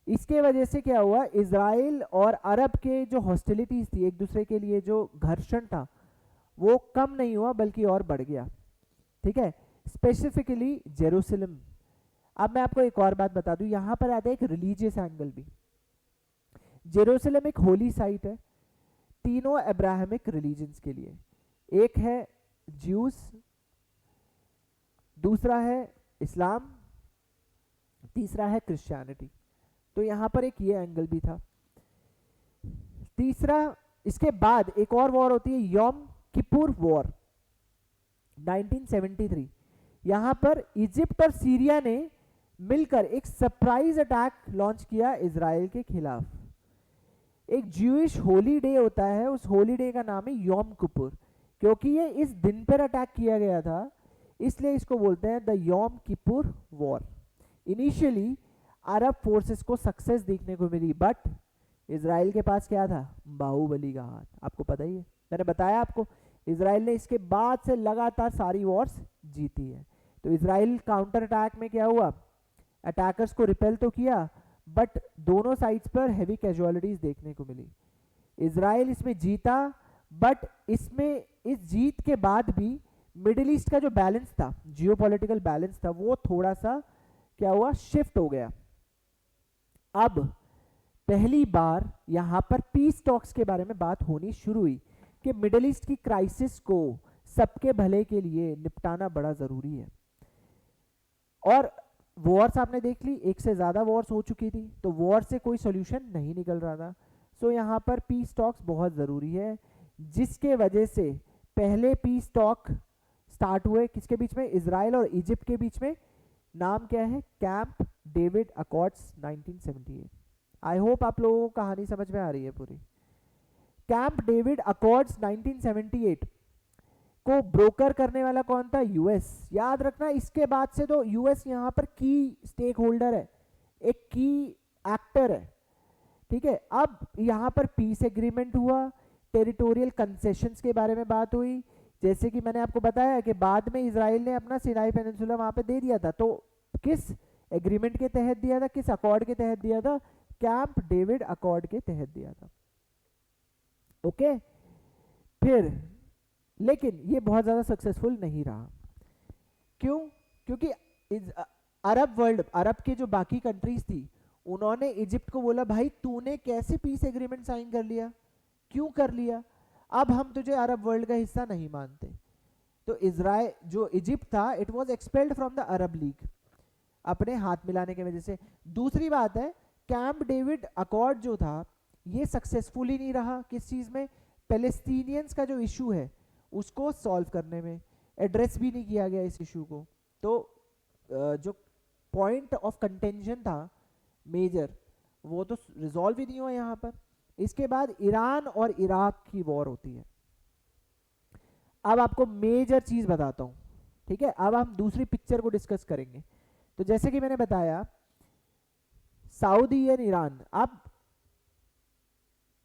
इसके वजह से क्या हुआ, इजराइल और अरब के जो हॉस्टिलिटीज थी, एक दूसरे के लिए जो घर्षण था, वो कम नहीं हुआ बल्कि और बढ़ गया। ठीक है, स्पेसिफिकली जेरूसलम। अब मैं आपको एक और बात बता दूं, यहां पर आता है एक रिलीजियस एंगल भी। जेरूसलम एक होली साइट है तीनों अब्राहमिक रिलीजन्स के लिए। एक है ज्यूस, दूसरा है इस्लाम, तीसरा है क्रिश्चियनिटी। तो यहां पर एक ये एंगल भी था। तीसरा, इसके बाद एक और वॉर होती है योम किपुर वॉर 1973। यहां पर इजिप्ट और सीरिया ने मिलकर एक सरप्राइज अटैक लॉन्च किया इजराइल के खिलाफ। एक ज्यूइश होली डे होता है, उस होली डे का नाम है योम किपुर। क्योंकि ये इस दिन पर अटैक किया गया था, इसलिए इसको बोलते हैं द योम किपुर वॉर। इनिशियली अरब फोर्सेस को सक्सेस देखने को मिली, बट इजराइल के पास क्या था, बाहुबली का हाथ। आपको पता ही है, मैंने बताया आपको, इजराइल ने इसके बाद से लगातार सारी वॉर्स जीती है। तो इजराइल काउंटर अटैक में क्या हुआ, अटैकर्स को रिपेल तो किया, बट दोनों साइड्स पर हैवी कैजुअलिटीज देखने को मिली। इजराइल इसमें जीता, बट इसमें इस जीत के बाद भी मिडिल ईस्ट का जो बैलेंस था, जियोपॉलिटिकल बैलेंस था, वो थोड़ा सा क्या हुआ, शिफ्ट हो गया। अब पहली बार यहां पर पीस टॉक्स के बारे में बात होनी शुरू हुई कि मिडिल ईस्ट की क्राइसिस को सबके भले के लिए निपटाना बड़ा जरूरी है। और वॉर्स आपने देख ली, एक से ज्यादा वॉर्स हो चुकी थी, तो वॉर से कोई सोल्यूशन नहीं निकल रहा था। सो यहाँ पर पीस टॉक्स बहुत जरूरी है, जिसके वजह से पहले पीस टॉक स्टार्ट हुए किसके बीच में, इजराइल और इजिप्ट के बीच में। नाम क्या है, camp David accords 1978। I hope आप लोगों को कहानी समझ में आ रही है पूरी। कैंप डेविड अकॉर्ड्स 1978 को ब्रोकर करने वाला कौन था, यूएस। याद रखना, इसके बाद से तो यूएस यहां पर की स्टेक होल्डर है, एक की एक्टर है। ठीक है, अब यहां पर पीस एग्रीमेंट हुआ, टेरिटोरियल कंसेशंस के बारे में बात हुई। जैसे कि मैंने आपको बताया कि बाद में इजराइल ने अपना सिनाई पेनिनसुला वहां पे दे दिया था, तो किस एग्रीमेंट के तहत दिया था, किस अकॉर्ड के तहत दिया था, कैंप डेविड अकॉर्ड के तहत दिया था। ओके, फिर लेकिन ये बहुत ज्यादा सक्सेसफुल नहीं रहा। क्यों, क्योंकि अरब वर्ल्ड, अरब के जो बाकी कंट्रीज थी, उन्होंने इजिप्ट को बोला भाई तूने कैसे पीस एग्रीमेंट साइन कर लिया, क्यों कर लिया, अब हम तुझे अरब वर्ल्ड का हिस्सा नहीं मानते। तो इजराइल जो इजिप्ट था, it was expelled from the Arab league, अपने हाथ मिलाने की वजह से। दूसरी बात है, कैंप डेविड अकॉर्ड जो था ये सक्सेसफुल ही नहीं रहा। किस चीज में, पैलेस्टीनियंस का जो इशू है उसको सॉल्व करने में, एड्रेस भी नहीं किया गया इस इशू को। तो जो पॉइंट ऑफ कंटेंशन था मेजर, वो तो रिजॉल्व ही नहीं हुआ यहाँ पर। इसके बाद ईरान और इराक की वॉर होती है। अब आपको मेजर चीज बताता हूं, ठीक है। अब हम दूसरी पिक्चर को डिस्कस करेंगे। तो जैसे कि मैंने बताया, सऊदी एंड ईरान। आप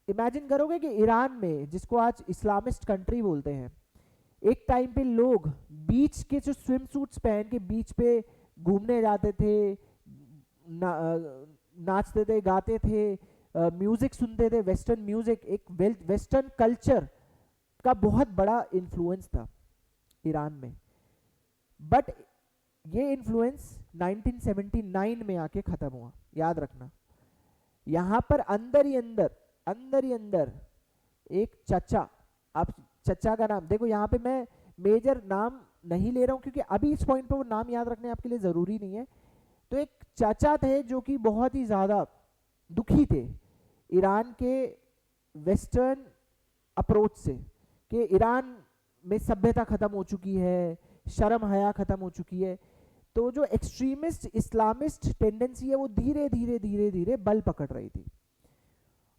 इमेजिन करोगे कि ईरान में, जिसको आज इस्लामिस्ट कंट्री बोलते हैं, एक टाइम पे लोग बीच के जो स्विम सूट्स पहन के बीच पे घूमने जाते थे, नाचते थे, गाते थे, म्यूजिक सुनते थे, वेस्टर्न म्यूजिक, एक वेस्टर्न कल्चर का बहुत बड़ा इन्फ्लुएंस था ईरान में। बट ये इन्फ्लुएंस 1979 में आके खत्म हुआ। याद रखना, यहां पर अंदर ही अंदर एक चचा, आप चचा का नाम देखो, यहाँ पे मैं मेजर नाम नहीं ले रहा हूं क्योंकि अभी इस पॉइंट पे वो नाम याद रखने आपके लिए जरूरी नहीं है। तो एक चाचा थे जो कि बहुत ही ज्यादा दुखी थे ईरान के वेस्टर्न अप्रोच से, कि ईरान में सभ्यता खत्म हो चुकी है, शर्म हया खत्म हो चुकी है। तो जो एक्सट्रीमिस्ट इस्लामिस्ट टेंडेंसी है वो धीरे धीरे धीरे धीरे बल पकड़ रही थी,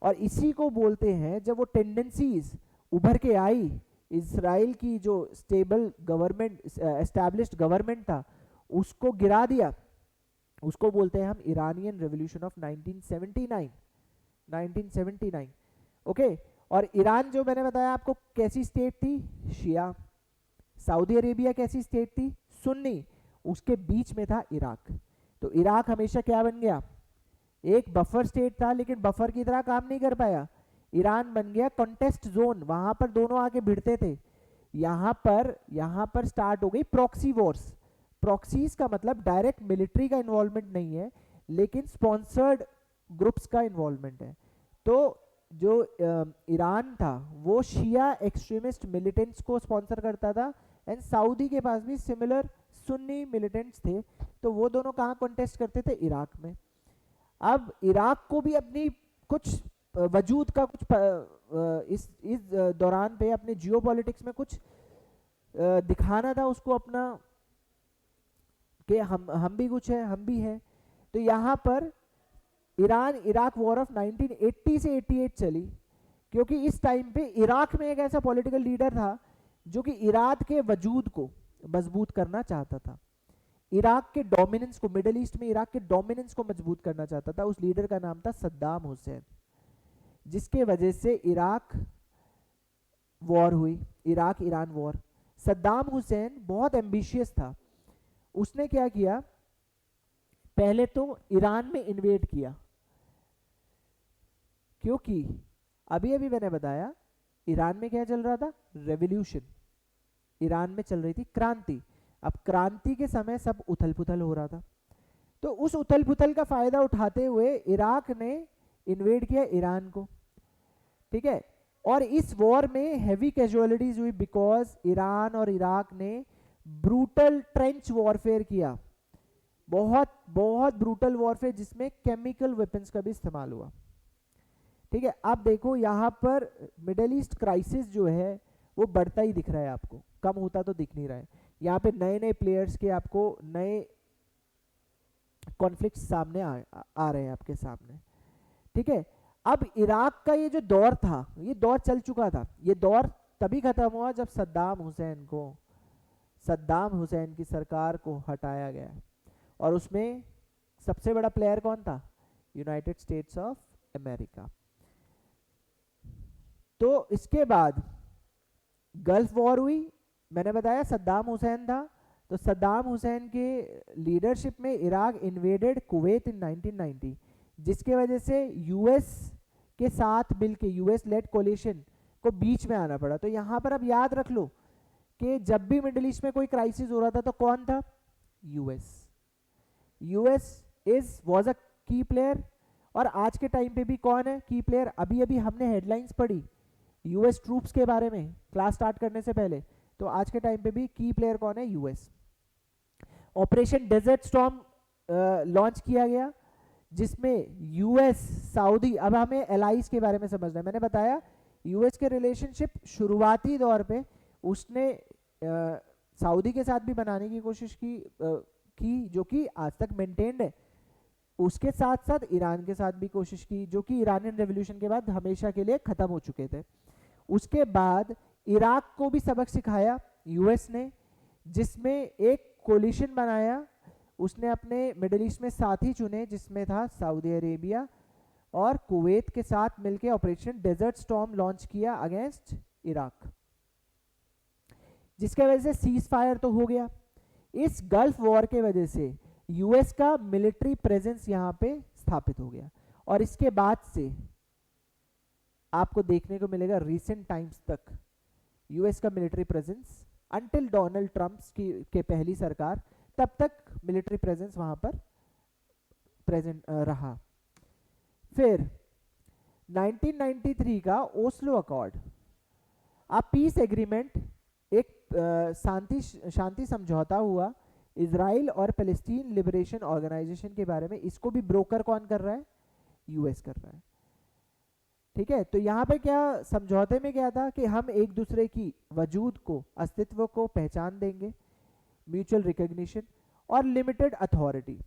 और इसी को बोलते हैं, जब वो टेंडेंसीज उभर के आई, इसराइल की जो स्टेबल गवर्नमेंट, एस्टैब्लिश्ड गवर्नमेंट था, उसको गिरा दिया, उसको बोलते हैं हम इरानियन रेवोल्यूशन ऑफ 1979। ओके, और ईरान जो मैंने बताया आपको कैसी स्टेट थी, शिया। सऊदी अरेबिया कैसी स्टेट थी, सुन्नी। उसके बीच में था इराक। तो इराक हमेशा क्या बन गया, एक बफर स्टेट था, लेकिन बफर की तरह काम नहीं कर पाया। ईरान बन गया कॉन्टेस्ट जोन, वहां पर दोनों आके भिड़ते थे। यहाँ पर स्टार्ट हो गई प्रॉक्सी वॉर्स। प्रॉक्सीज का मतलब डायरेक्ट मिलिट्री का इन्वॉल्वमेंट नहीं है, लेकिन स्पॉन्सर्ड ग्रुप्स का इन्वॉल्वमेंट है। तो जो ईरान था वो शिया एक्सट्रीमिस्ट मिलिटेंट्स को स्पॉन्सर करता था, एंड सऊदी के पास भी सिमिलर सुन्नी मिलिटेंट्स थे। तो वो दोनों कहाँ कॉन्टेस्ट करते थे, इराक में। अब इराक को भी अपनी कुछ वजूद का कुछ इस दौरान पे अपने जियोपॉलिटिक्स में कुछ दिखाना था उसको अपना, कि हम भी कुछ है, हम भी हैं। तो यहाँ पर ईरान इराक वॉर ऑफ 1980 से 88 चली, क्योंकि इस टाइम पे इराक में एक ऐसा पॉलिटिकल लीडर था जो कि इराक के वजूद को मजबूत करना चाहता था, इराक के डोमिनेंस को, मिडिल ईस्ट में इराक के डोमिनेंस को मजबूत करना चाहता था। उस लीडर का नाम था सद्दाम हुसैन, जिसके वजह से इराक वॉर हुई, Iraq Iran war. Saddam Hussain बहुत एम्बिशियस था। उसने क्या किया, पहले तो ईरान में इन्वेड किया, क्योंकि अभी अभी मैंने बताया ईरान में क्या चल रहा था, रेवोल्यूशन। ईरान में चल रही थी क्रांति। अब क्रांति के समय सब उथल पुथल हो रहा था, तो उस उथल पुथल का फायदा उठाते हुए इराक ने इन्वेड किया ईरान को, ठीक है। और इस वॉर में हेवी कैजुअलिटीज हुई, बिकॉज ईरान और इराक ने ब्रूटल ट्रेंच वॉरफेयर किया, बहुत बहुत ब्रूटल वॉरफेयर, जिसमें केमिकल वेपन्स का भी इस्तेमाल हुआ, ठीक है। अब देखो यहाँ पर मिडिल ईस्ट क्राइसिस जो है वो बढ़ता ही दिख रहा है आपको, कम होता तो दिख नहीं रहा है। यहाँ पे नए नए प्लेयर्स के आपको नए कॉन्फ्लिक्ट सामने आ रहे हैं आपके सामने, ठीक है। अब इराक का ये जो दौर था, ये दौर चल चुका था। ये दौर तभी खत्म हुआ जब सद्दाम हुसैन की सरकार को हटाया गया, और उसमें सबसे बड़ा प्लेयर कौन था, यूनाइटेड स्टेट्स ऑफ अमेरिका। तो इसके बाद गल्फ वॉर हुई, मैंने बताया सद्दाम हुसैन था। तो सद्दाम हुसैन के लीडरशिप में इराक इन्वेडेड कुवैत इन 1990, जिसके वजह से यूएस के साथ मिलके, यूएस लेड कोलिशन को बीच में आना पड़ा। तो यहाँ पर अब याद रख लो कि जब भी मिडिल ईस्ट में कोई क्राइसिस हो रहा था तो कौन था, यूएस वाज अ की प्लेयर। और आज के टाइम पे भी कौन है की प्लेयर, अभी अभी हमने हेडलाइंस पढ़ी यूएस ट्रूप्स के बारे में क्लास स्टार्ट करने से पहले, तो आज के टाइम पे भी की प्लेयर कौन है, US. Operation Desert Storm launch किया गया, जिसमें यूएस, सऊदी, अब हमें एलाइज के बारे में समझना है। मैंने बताया यूएस के रिलेशनशिप शुरुआती दौर पे उसने सऊदी के साथ भी बनाने की कोशिश की जो कि आज तक मेंटेन्ड है। उसके साथ साथ ईरान के साथ भी कोशिश की, जो कि ईरानियन रेवोल्यूशन के बाद हमेशा के लिए खत्म हो चुके थे। उसके बाद इराक को भी सबक सिखाया यूएस ने, जिसमें एक कोलिशन बनाया। उसने अपने मिडिल ईस्ट में साथी चुने, जिसमें था सऊदी अरेबिया और कुवैत के साथ मिलकर ऑपरेशन डेजर्ट स्टॉर्म लॉन्च किया अगेंस्ट इराक, जिसके वजह से सीज फायर तो हो गया। इस गल्फ वॉर के वजह से यूएस का मिलिट्री प्रेजेंस यहां पे स्थापित हो गया, और इसके बाद से आपको देखने को मिलेगा रिसेंट टाइम्स तक यूएस का military presence, until Donald Trump के पहली सरकार, तब तक मिलिट्री प्रेजेंस वहां पर प्रेजेंट रहा। फिर 1993 का ओस्लो अकॉर्ड, आप पीस एग्रीमेंट, एक शांति समझौता हुआ इजराइल और पैलेस्टीन लिबरेशन ऑर्गेनाइजेशन के बारे में। इसको भी ब्रोकर कौन कर रहा है, यूएस कर रहा है, ठीक है। तो यहाँ पे क्या समझौते में क्या था कि हम एक दूसरे की वजूद को, अस्तित्व को पहचान देंगे, म्यूचुअल रिकॉग्निशन, और लिमिटेड अथॉरिटी।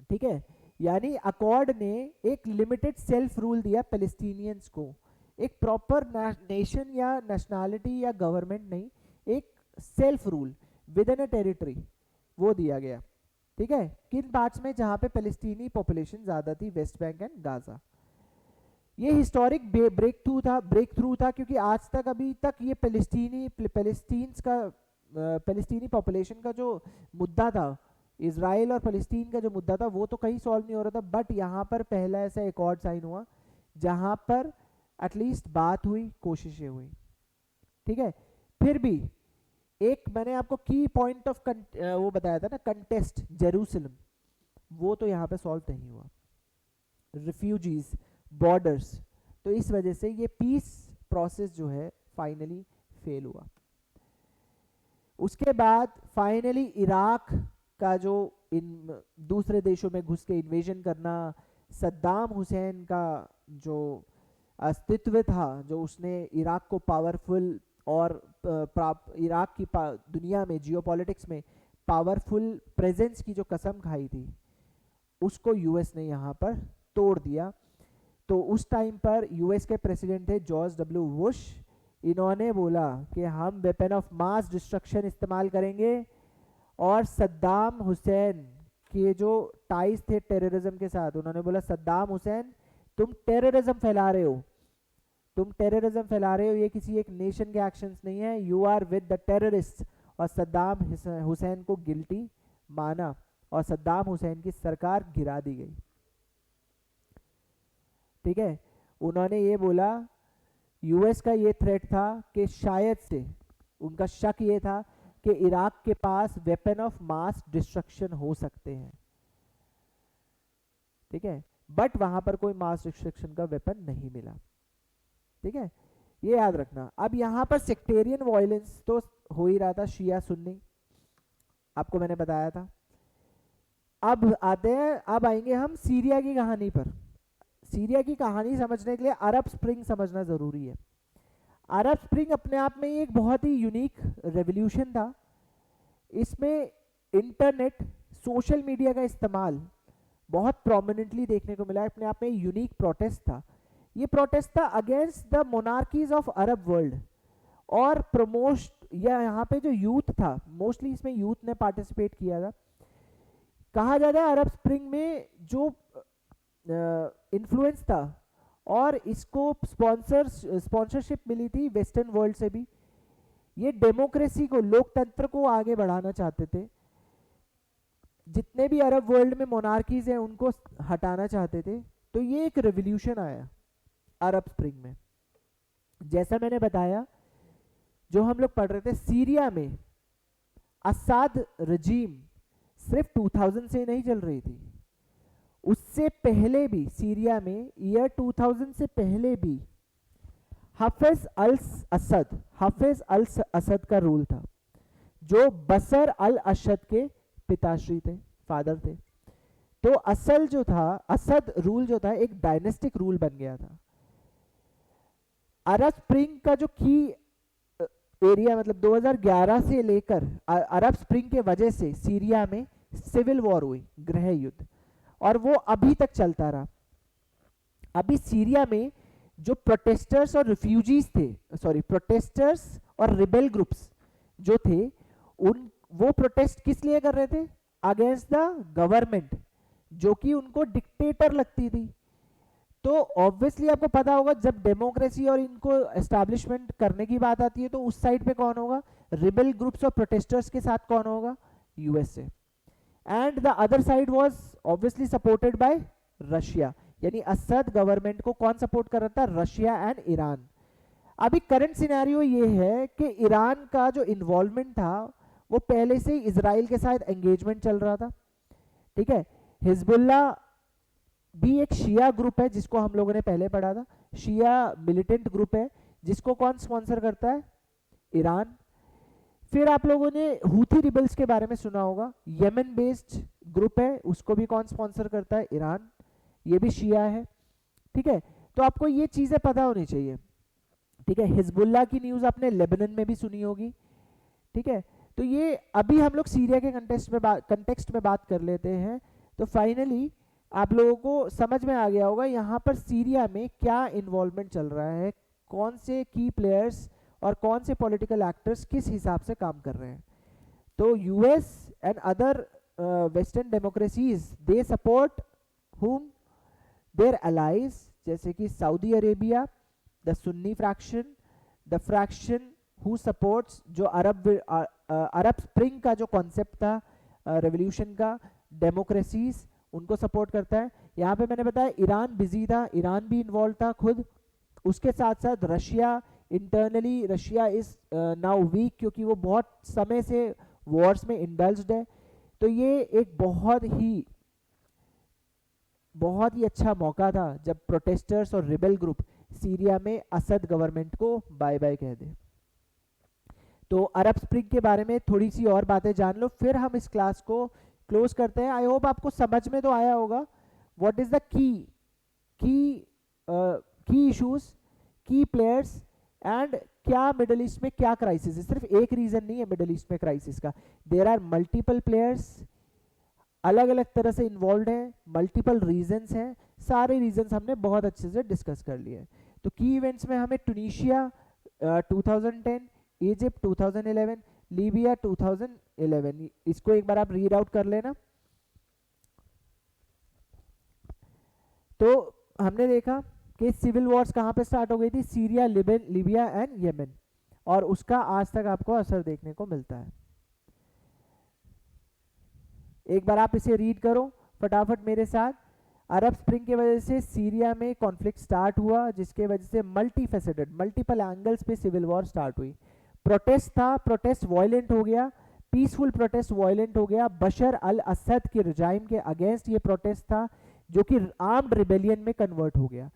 ठीक है, यानी अकॉर्ड ने एक लिमिटेड सेल्फ रूल दिया पैलेस्टीनियंस को, एक प्रॉपर नेशन या नेशनैलिटी या गवर्नमेंट नहीं, एक self rule with in a territory वो दिया गया। ठीक है, किन पार्ट्स में, जहां पे पैलेस्टीनी पॉपुलेशन ज्यादा थी, वेस्ट बैंक एंड गाजा। ये हिस्टोरिक ब्रेक थ्रू था क्योंकि आज तक अभी तक ये पैलेस्टीनी पॉपुलेशन का जो मुद्दा था, इजराइल और फलस्तीन का जो मुद्दा था, वो तो कहीं सॉल्व नहीं हो रहा था, बट यहाँ पर पहला ऐसा एकॉर्ड साइन हुआ जहां पर एटलीस्ट बात हुई, कोशिशें हुई। ठीक है, फिर भी एक मैंने आपको की पॉइंट ऑफ वो बताया था ना, कंटेस्ट जेरूसलम, वो तो यहाँ पे सॉल्व नहीं हुआ। रिफ्यूजीज, बॉर्डर्स, तो इस वजह से ये पीस प्रोसेस जो है फाइनली फेल हुआ। उसके बाद फाइनली इराक का जो इन दूसरे देशों में घुस के इन्वेजन करना, सद्दाम हुसैन का जो अस्तित्व था, जो उसने इराक को पावरफुल और इराक की दुनिया में जियोपॉलिटिक्स में पावरफुल प्रेजेंस की जो कसम खाई थी, उसको यूएस ने यहाँ पर तोड़ दिया। तो उस टाइम पर यूएस के प्रेसिडेंट थे जॉर्ज डब्ल्यू बुश, इन्होंने बोला कि हम वेपन ऑफ मास डिस्ट्रक्शन इस्तेमाल करेंगे, और सद्दाम हुसैन के जो टाइज थे टेररिज्म के साथ, उन्होंने बोला सद्दाम हुसैन तुम टेररिज्म फैला रहे हो, तुम टेररिज्म फैला रहे हो, ये किसी एक नेशन के एक्शंस नहीं है, you are with the terrorist. और सद्दाम हुसैन को गिल्टी माना और सद्दाम हुसैन की सरकार गिरा दी गई। ठीक है, उन्होंने ये बोला, यूएस का ये थ्रेट था कि शायद से उनका शक ये था कि इराक के पास वेपन ऑफ मास डिस्ट्रक्शन हो सकते हैं। ठीक है, बट वहां पर कोई मास डिस्ट्रक्शन का वेपन नहीं मिला। ठीक है, ये याद रखना। अब यहाँ पर सेक्टेरियन वायलेंस तो हो ही रहा था, शिया सुन्नी, आपको मैंने बताया था। अब आएंगे हम सीरिया की कहानी पर। सीरिया की कहानी समझने के लिए अरब स्प्रिंग समझना जरूरी है। अरब स्प्रिंग अपने आप में एक बहुत ही यूनिक रेवोल्यूशन था। इसमें इंटरनेट, सोशल मीडिया का इस्तेमाल बहुत प्रोमिनेंटली देखने को मिला। अपने आप में यूनिक प्रोटेस्ट था। ये प्रोटेस्ट था against the monarchies of Arab world और या यहाँ पे जो यूथ था, मोस्टली इसमें यूथ ने पार्टिसिपेट किया था। कहा जाता है अरब स्प्रिंग में जो इन्फ्लुएंस था और इसको स्पॉन्सरशिप मिली थी वेस्टर्न वर्ल्ड से भी। ये डेमोक्रेसी को, लोकतंत्र को आगे बढ़ाना चाहते थे। जितने भी अरब वर्ल्ड में मोनार्कीज हैं उनको हटाना चाहते थे। तो ये एक रेवोल्यूशन आया अरब स्प्रिंग में। जैसा मैंने बताया, जो हम लोग पढ़ रहे थे, सीरिया में असाद रजीम सिर्फ 2000 से नहीं चल रही थी, उससे पहले भी सीरिया में ईयर 2000 से पहले भी हाफिज अल असद का रूल था, जो बसर अल असद के पिताश्री थे, फादर थे। तो असद रूल जो था एक डायनेस्टिक रूल बन गया था। अरब स्प्रिंग का जो की एरिया, मतलब 2011 से लेकर अरब स्प्रिंग के वजह से सीरिया में सिविल वॉर हुई, गृह युद्ध, और वो अभी तक चलता रहा। अभी सीरिया में जो प्रोटेस्टर्स और रिफ्यूजीज थे, प्रोटेस्टर्स और रिबेल ग्रुप्स जो थे, वो प्रोटेस्ट किस लिए कर रहे थे? अगेंस्ट द गवर्नमेंट, जो कि उनको डिक्टेटर लगती थी। तो ऑब्वियसली आपको पता होगा, जब डेमोक्रेसी और इनको एस्टैब्लिशमेंट करने की बात आती है तो उस साइड पे कौन होगा? रिबेल ग्रुप्स और प्रोटेस्टर्स के साथ कौन होगा? USA. And the other side was obviously supported by Russia, यानी असद गवर्नमेंट को कौन सपोर्ट कर रहा था? Russia and Iran. अभी करंट सिनेरियो ये है कि ईरान का जो इन्वॉल्वमेंट था वो पहले से ही इजराइल के साथ एंगेजमेंट चल रहा था। ठीक है, हिजबुल्ला भी एक शिया ग्रुप है, जिसको हम लोगों ने पहले पढ़ा था, शिया मिलिटेंट ग्रुप है, जिसको कौन स्पॉन्सर करता है? ईरान। फिर आप लोगों ने हूथी रिबल्स के बारे में सुना होगा, यमन बेस्ड ग्रुप है, उसको भी कौन स्पॉन्सर करता है? ईरान, ये भी शिया है। ठीक है, तो आपको ये चीजें पता होनी चाहिए। ठीक है, हिजबुल्ला की न्यूज आपने लेबनान में भी सुनी होगी। ठीक है, तो ये अभी हम लोग सीरिया के कंटेक्स्ट में बात कर लेते हैं। तो फाइनली आप लोगों को समझ में आ गया होगा यहाँ पर सीरिया में क्या इन्वॉल्वमेंट चल रहा है, कौन से की प्लेयर्स और कौन से पॉलिटिकल एक्टर्स किस हिसाब से काम कर रहे हैं। तो US and other western democracies they support whom their allies, जैसे कि Saudi Arabia, the Sunni fraction, the fraction who supports जो अरब स्प्रिंग का जो कॉन्सेप्ट था रेवोल्यूशन का, डेमोक्रेसीज उनको सपोर्ट करता है। यहाँ पे मैंने बताया ईरान बिजी था, ईरान भी इन्वॉल्व था खुद। उसके साथ साथ Russia, internally Russia is now weak क्योंकि वो बहुत समय से वॉर्स में इंडल्ज्ड है। तो ये एक बहुत ही अच्छा मौका था जब प्रोटेस्टर्स और रिबेल ग्रुप सीरिया में असद गवर्नमेंट को बाय बाय कह दे। तो अरब स्प्रिंग के बारे में थोड़ी सी और बातें जान लो, फिर हम इस क्लास को क्लोज करते हैं। आई होप आपको समझ में तो आया होगा what is the key issues, की प्लेयर्स एंड क्या मिडल ईस्ट में क्या क्राइसिस है। सिर्फ एक रीजन नहीं है मिडल ईस्ट में क्राइसिस का, देयर आर मल्टीपल प्लेयर्स, अलग अलग तरह से इन्वॉल्व हैं, मल्टीपल रीजंस हैं। सारे रीजंस हमने बहुत अच्छे से डिस्कस कर लिए हैं। तो की इवेंट्स में हमें टूनिशिया 2010, इजिप्ट 2011, लीबिया 2011, इसको एक बार आप रीड आउट कर लेना। तो हमने देखा कि सिविल वॉर्स कहाँ पे स्टार्ट हो गई थी, सीरिया, लीबिया एंड येमेन, और उसका आज तक आपको असर देखने को मिलता है। एक बार आप इसे रीड करो फटाफट मेरे साथ। अरब स्प्रिंग की वजह से सीरिया में कॉन्फ्लिक्ट स्टार्ट हुआ, जिसके वजह से मल्टीपल एंगल्स पे सिविल वॉर स्टार्ट हुई। प्रोटेस्ट था, प्रोटेस्ट वायलेंट हो गया, पीसफुल प्रोटेस्ट वायलेंट हो गया। बशर अल असद के रिजाइम के अगेंस्ट ये प्रोटेस्ट था जो कि आर्म्ड रिबेलियन में कन्वर्ट हो गया।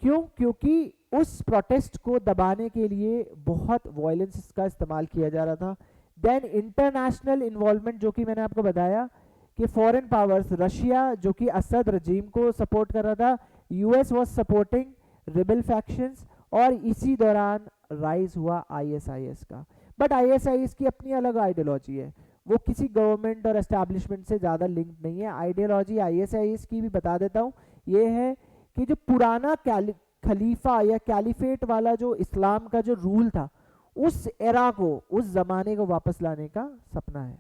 क्यों? क्योंकि उस प्रोटेस्ट को दबाने के लिए बहुत वायलेंस का इस्तेमाल किया जा रहा था। देन इंटरनेशनल इन्वॉल्वमेंट, जो कि मैंने आपको बताया कि फॉरेन पावर्स, रशिया जो कि असद रजीम को सपोर्ट कर रहा था, US was supporting rebel factions, और इसी दौरान राइज हुआ आईएसआईएस का। बट आईएसआईएस की अपनी अलग आइडियोलॉजी है, वो किसी गवर्नमेंट और एस्टैब्लिशमेंट से ज़्यादा लिंक नहीं है। आइडियोलॉजी आईएसआईएस की भी बता देता हूँ, ये है कि जो पुराना खलीफा या कैलिफेट वाला जो इस्लाम का जो रूल था, उस एरा को, उस जमाने को वापस लाने का सपना है।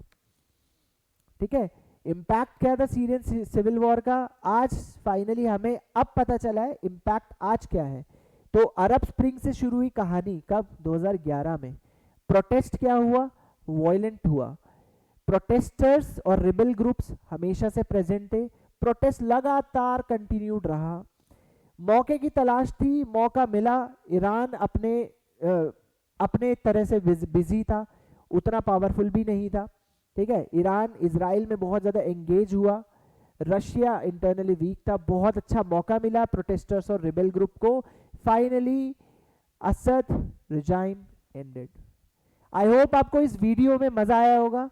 ठीक है, इम्पैक्ट क्या था सीरियन सिविल वॉर का, आज फाइनली हमें अब पता चला है इम्पैक्ट आज क्या है। तो अरब स्प्रिंग से शुरू हुई कहानी कब? 2011 में। प्रोटेस्ट क्या हुआ? वायलेंट हुआ। प्रोटेस्टर्स और रिबेल ग्रुप्स हमेशा से प्रेजेंट थे, प्रोटेस्ट लगातार कंटिन्यूड रहा। मौके की तलाश थी, मौका मिला। ईरान अपने तरह से बिजी था, उतना पावरफुल भी नहीं था। ठीक है, ईरान इजराइल में बहुत ज़्यादा एंगेज हुआ। रशिया इंटरनली वीक था। बहुत अच्छा मौका मिला प्रोटेस्टर्स और रिबेल ग्रुप को। Finally Asad regime ended. आई होप आपको इस वीडियो में मजा आया होगा।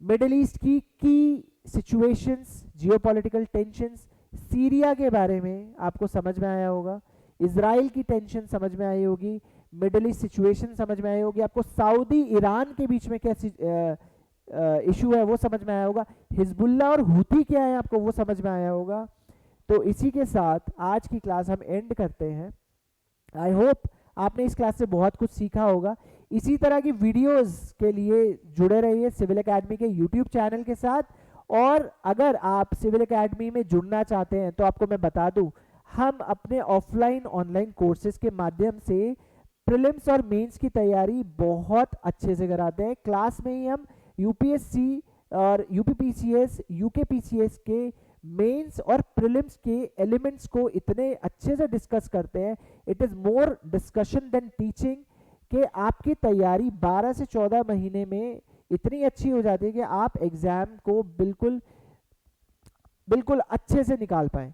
मिडिल ईस्ट की सिचुएशंस, जियोपॉलिटिकल टेंशंस, सीरिया के बारे में आपको समझ में आया होगा, इजराइल की टेंशन समझ में आई होगी, मिडिल ईस्ट सिचुएशन समझ में आई होगी, आपको सऊदी ईरान के बीच में क्या इशू है वो समझ में आया होगा, हिजबुल्ला और हुती क्या है आपको वो समझ में आया होगा। तो इसी के साथ आज की क्लास हम एंड करते हैं। आई होप आपने इस क्लास से बहुत कुछ सीखा होगा। इसी तरह की वीडियोस के लिए जुड़े रहिए सिविल एकेडमी के यूट्यूब चैनल के साथ। और अगर आप सिविल एकेडमी में जुड़ना चाहते हैं तो आपको मैं बता दूं, हम अपने ऑफलाइन ऑनलाइन कोर्सेज के माध्यम से प्रीलिम्स और मेंस की तैयारी बहुत अच्छे से कराते हैं। क्लास में ही हम यूपीएससी और यूपीपीसीएस, यूकेपीसीएस के मेंस और प्रीलिम्स के एलिमेंट्स को इतने अच्छे से डिस्कस करते हैं, it is more discussion than teaching, कि आपकी तैयारी 12 से 14 महीने में इतनी अच्छी हो जाती है कि आप एग्जाम को बिल्कुल अच्छे से निकाल पाएं।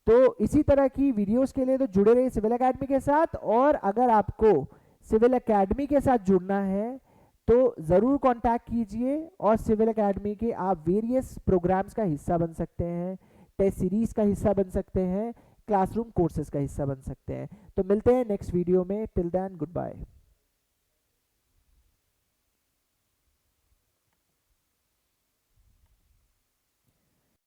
तो इसी तरह की वीडियोस के लिए तो जुड़े रहिए सिविल एकेडमी के साथ। और अगर आपको सिविल एकेडमी के साथ जुड़ना है तो ज़रूर कांटेक्ट कीजिए, और सिविल एकेडमी के आप वेरियस प्रोग्राम्स का हिस्सा बन सकते हैं, टेस्ट सीरीज का हिस्सा बन सकते हैं, क्लासरूम कोर्सेज का हिस्सा बन सकते हैं। तो मिलते हैं नेक्स्ट वीडियो में। Till then good bye.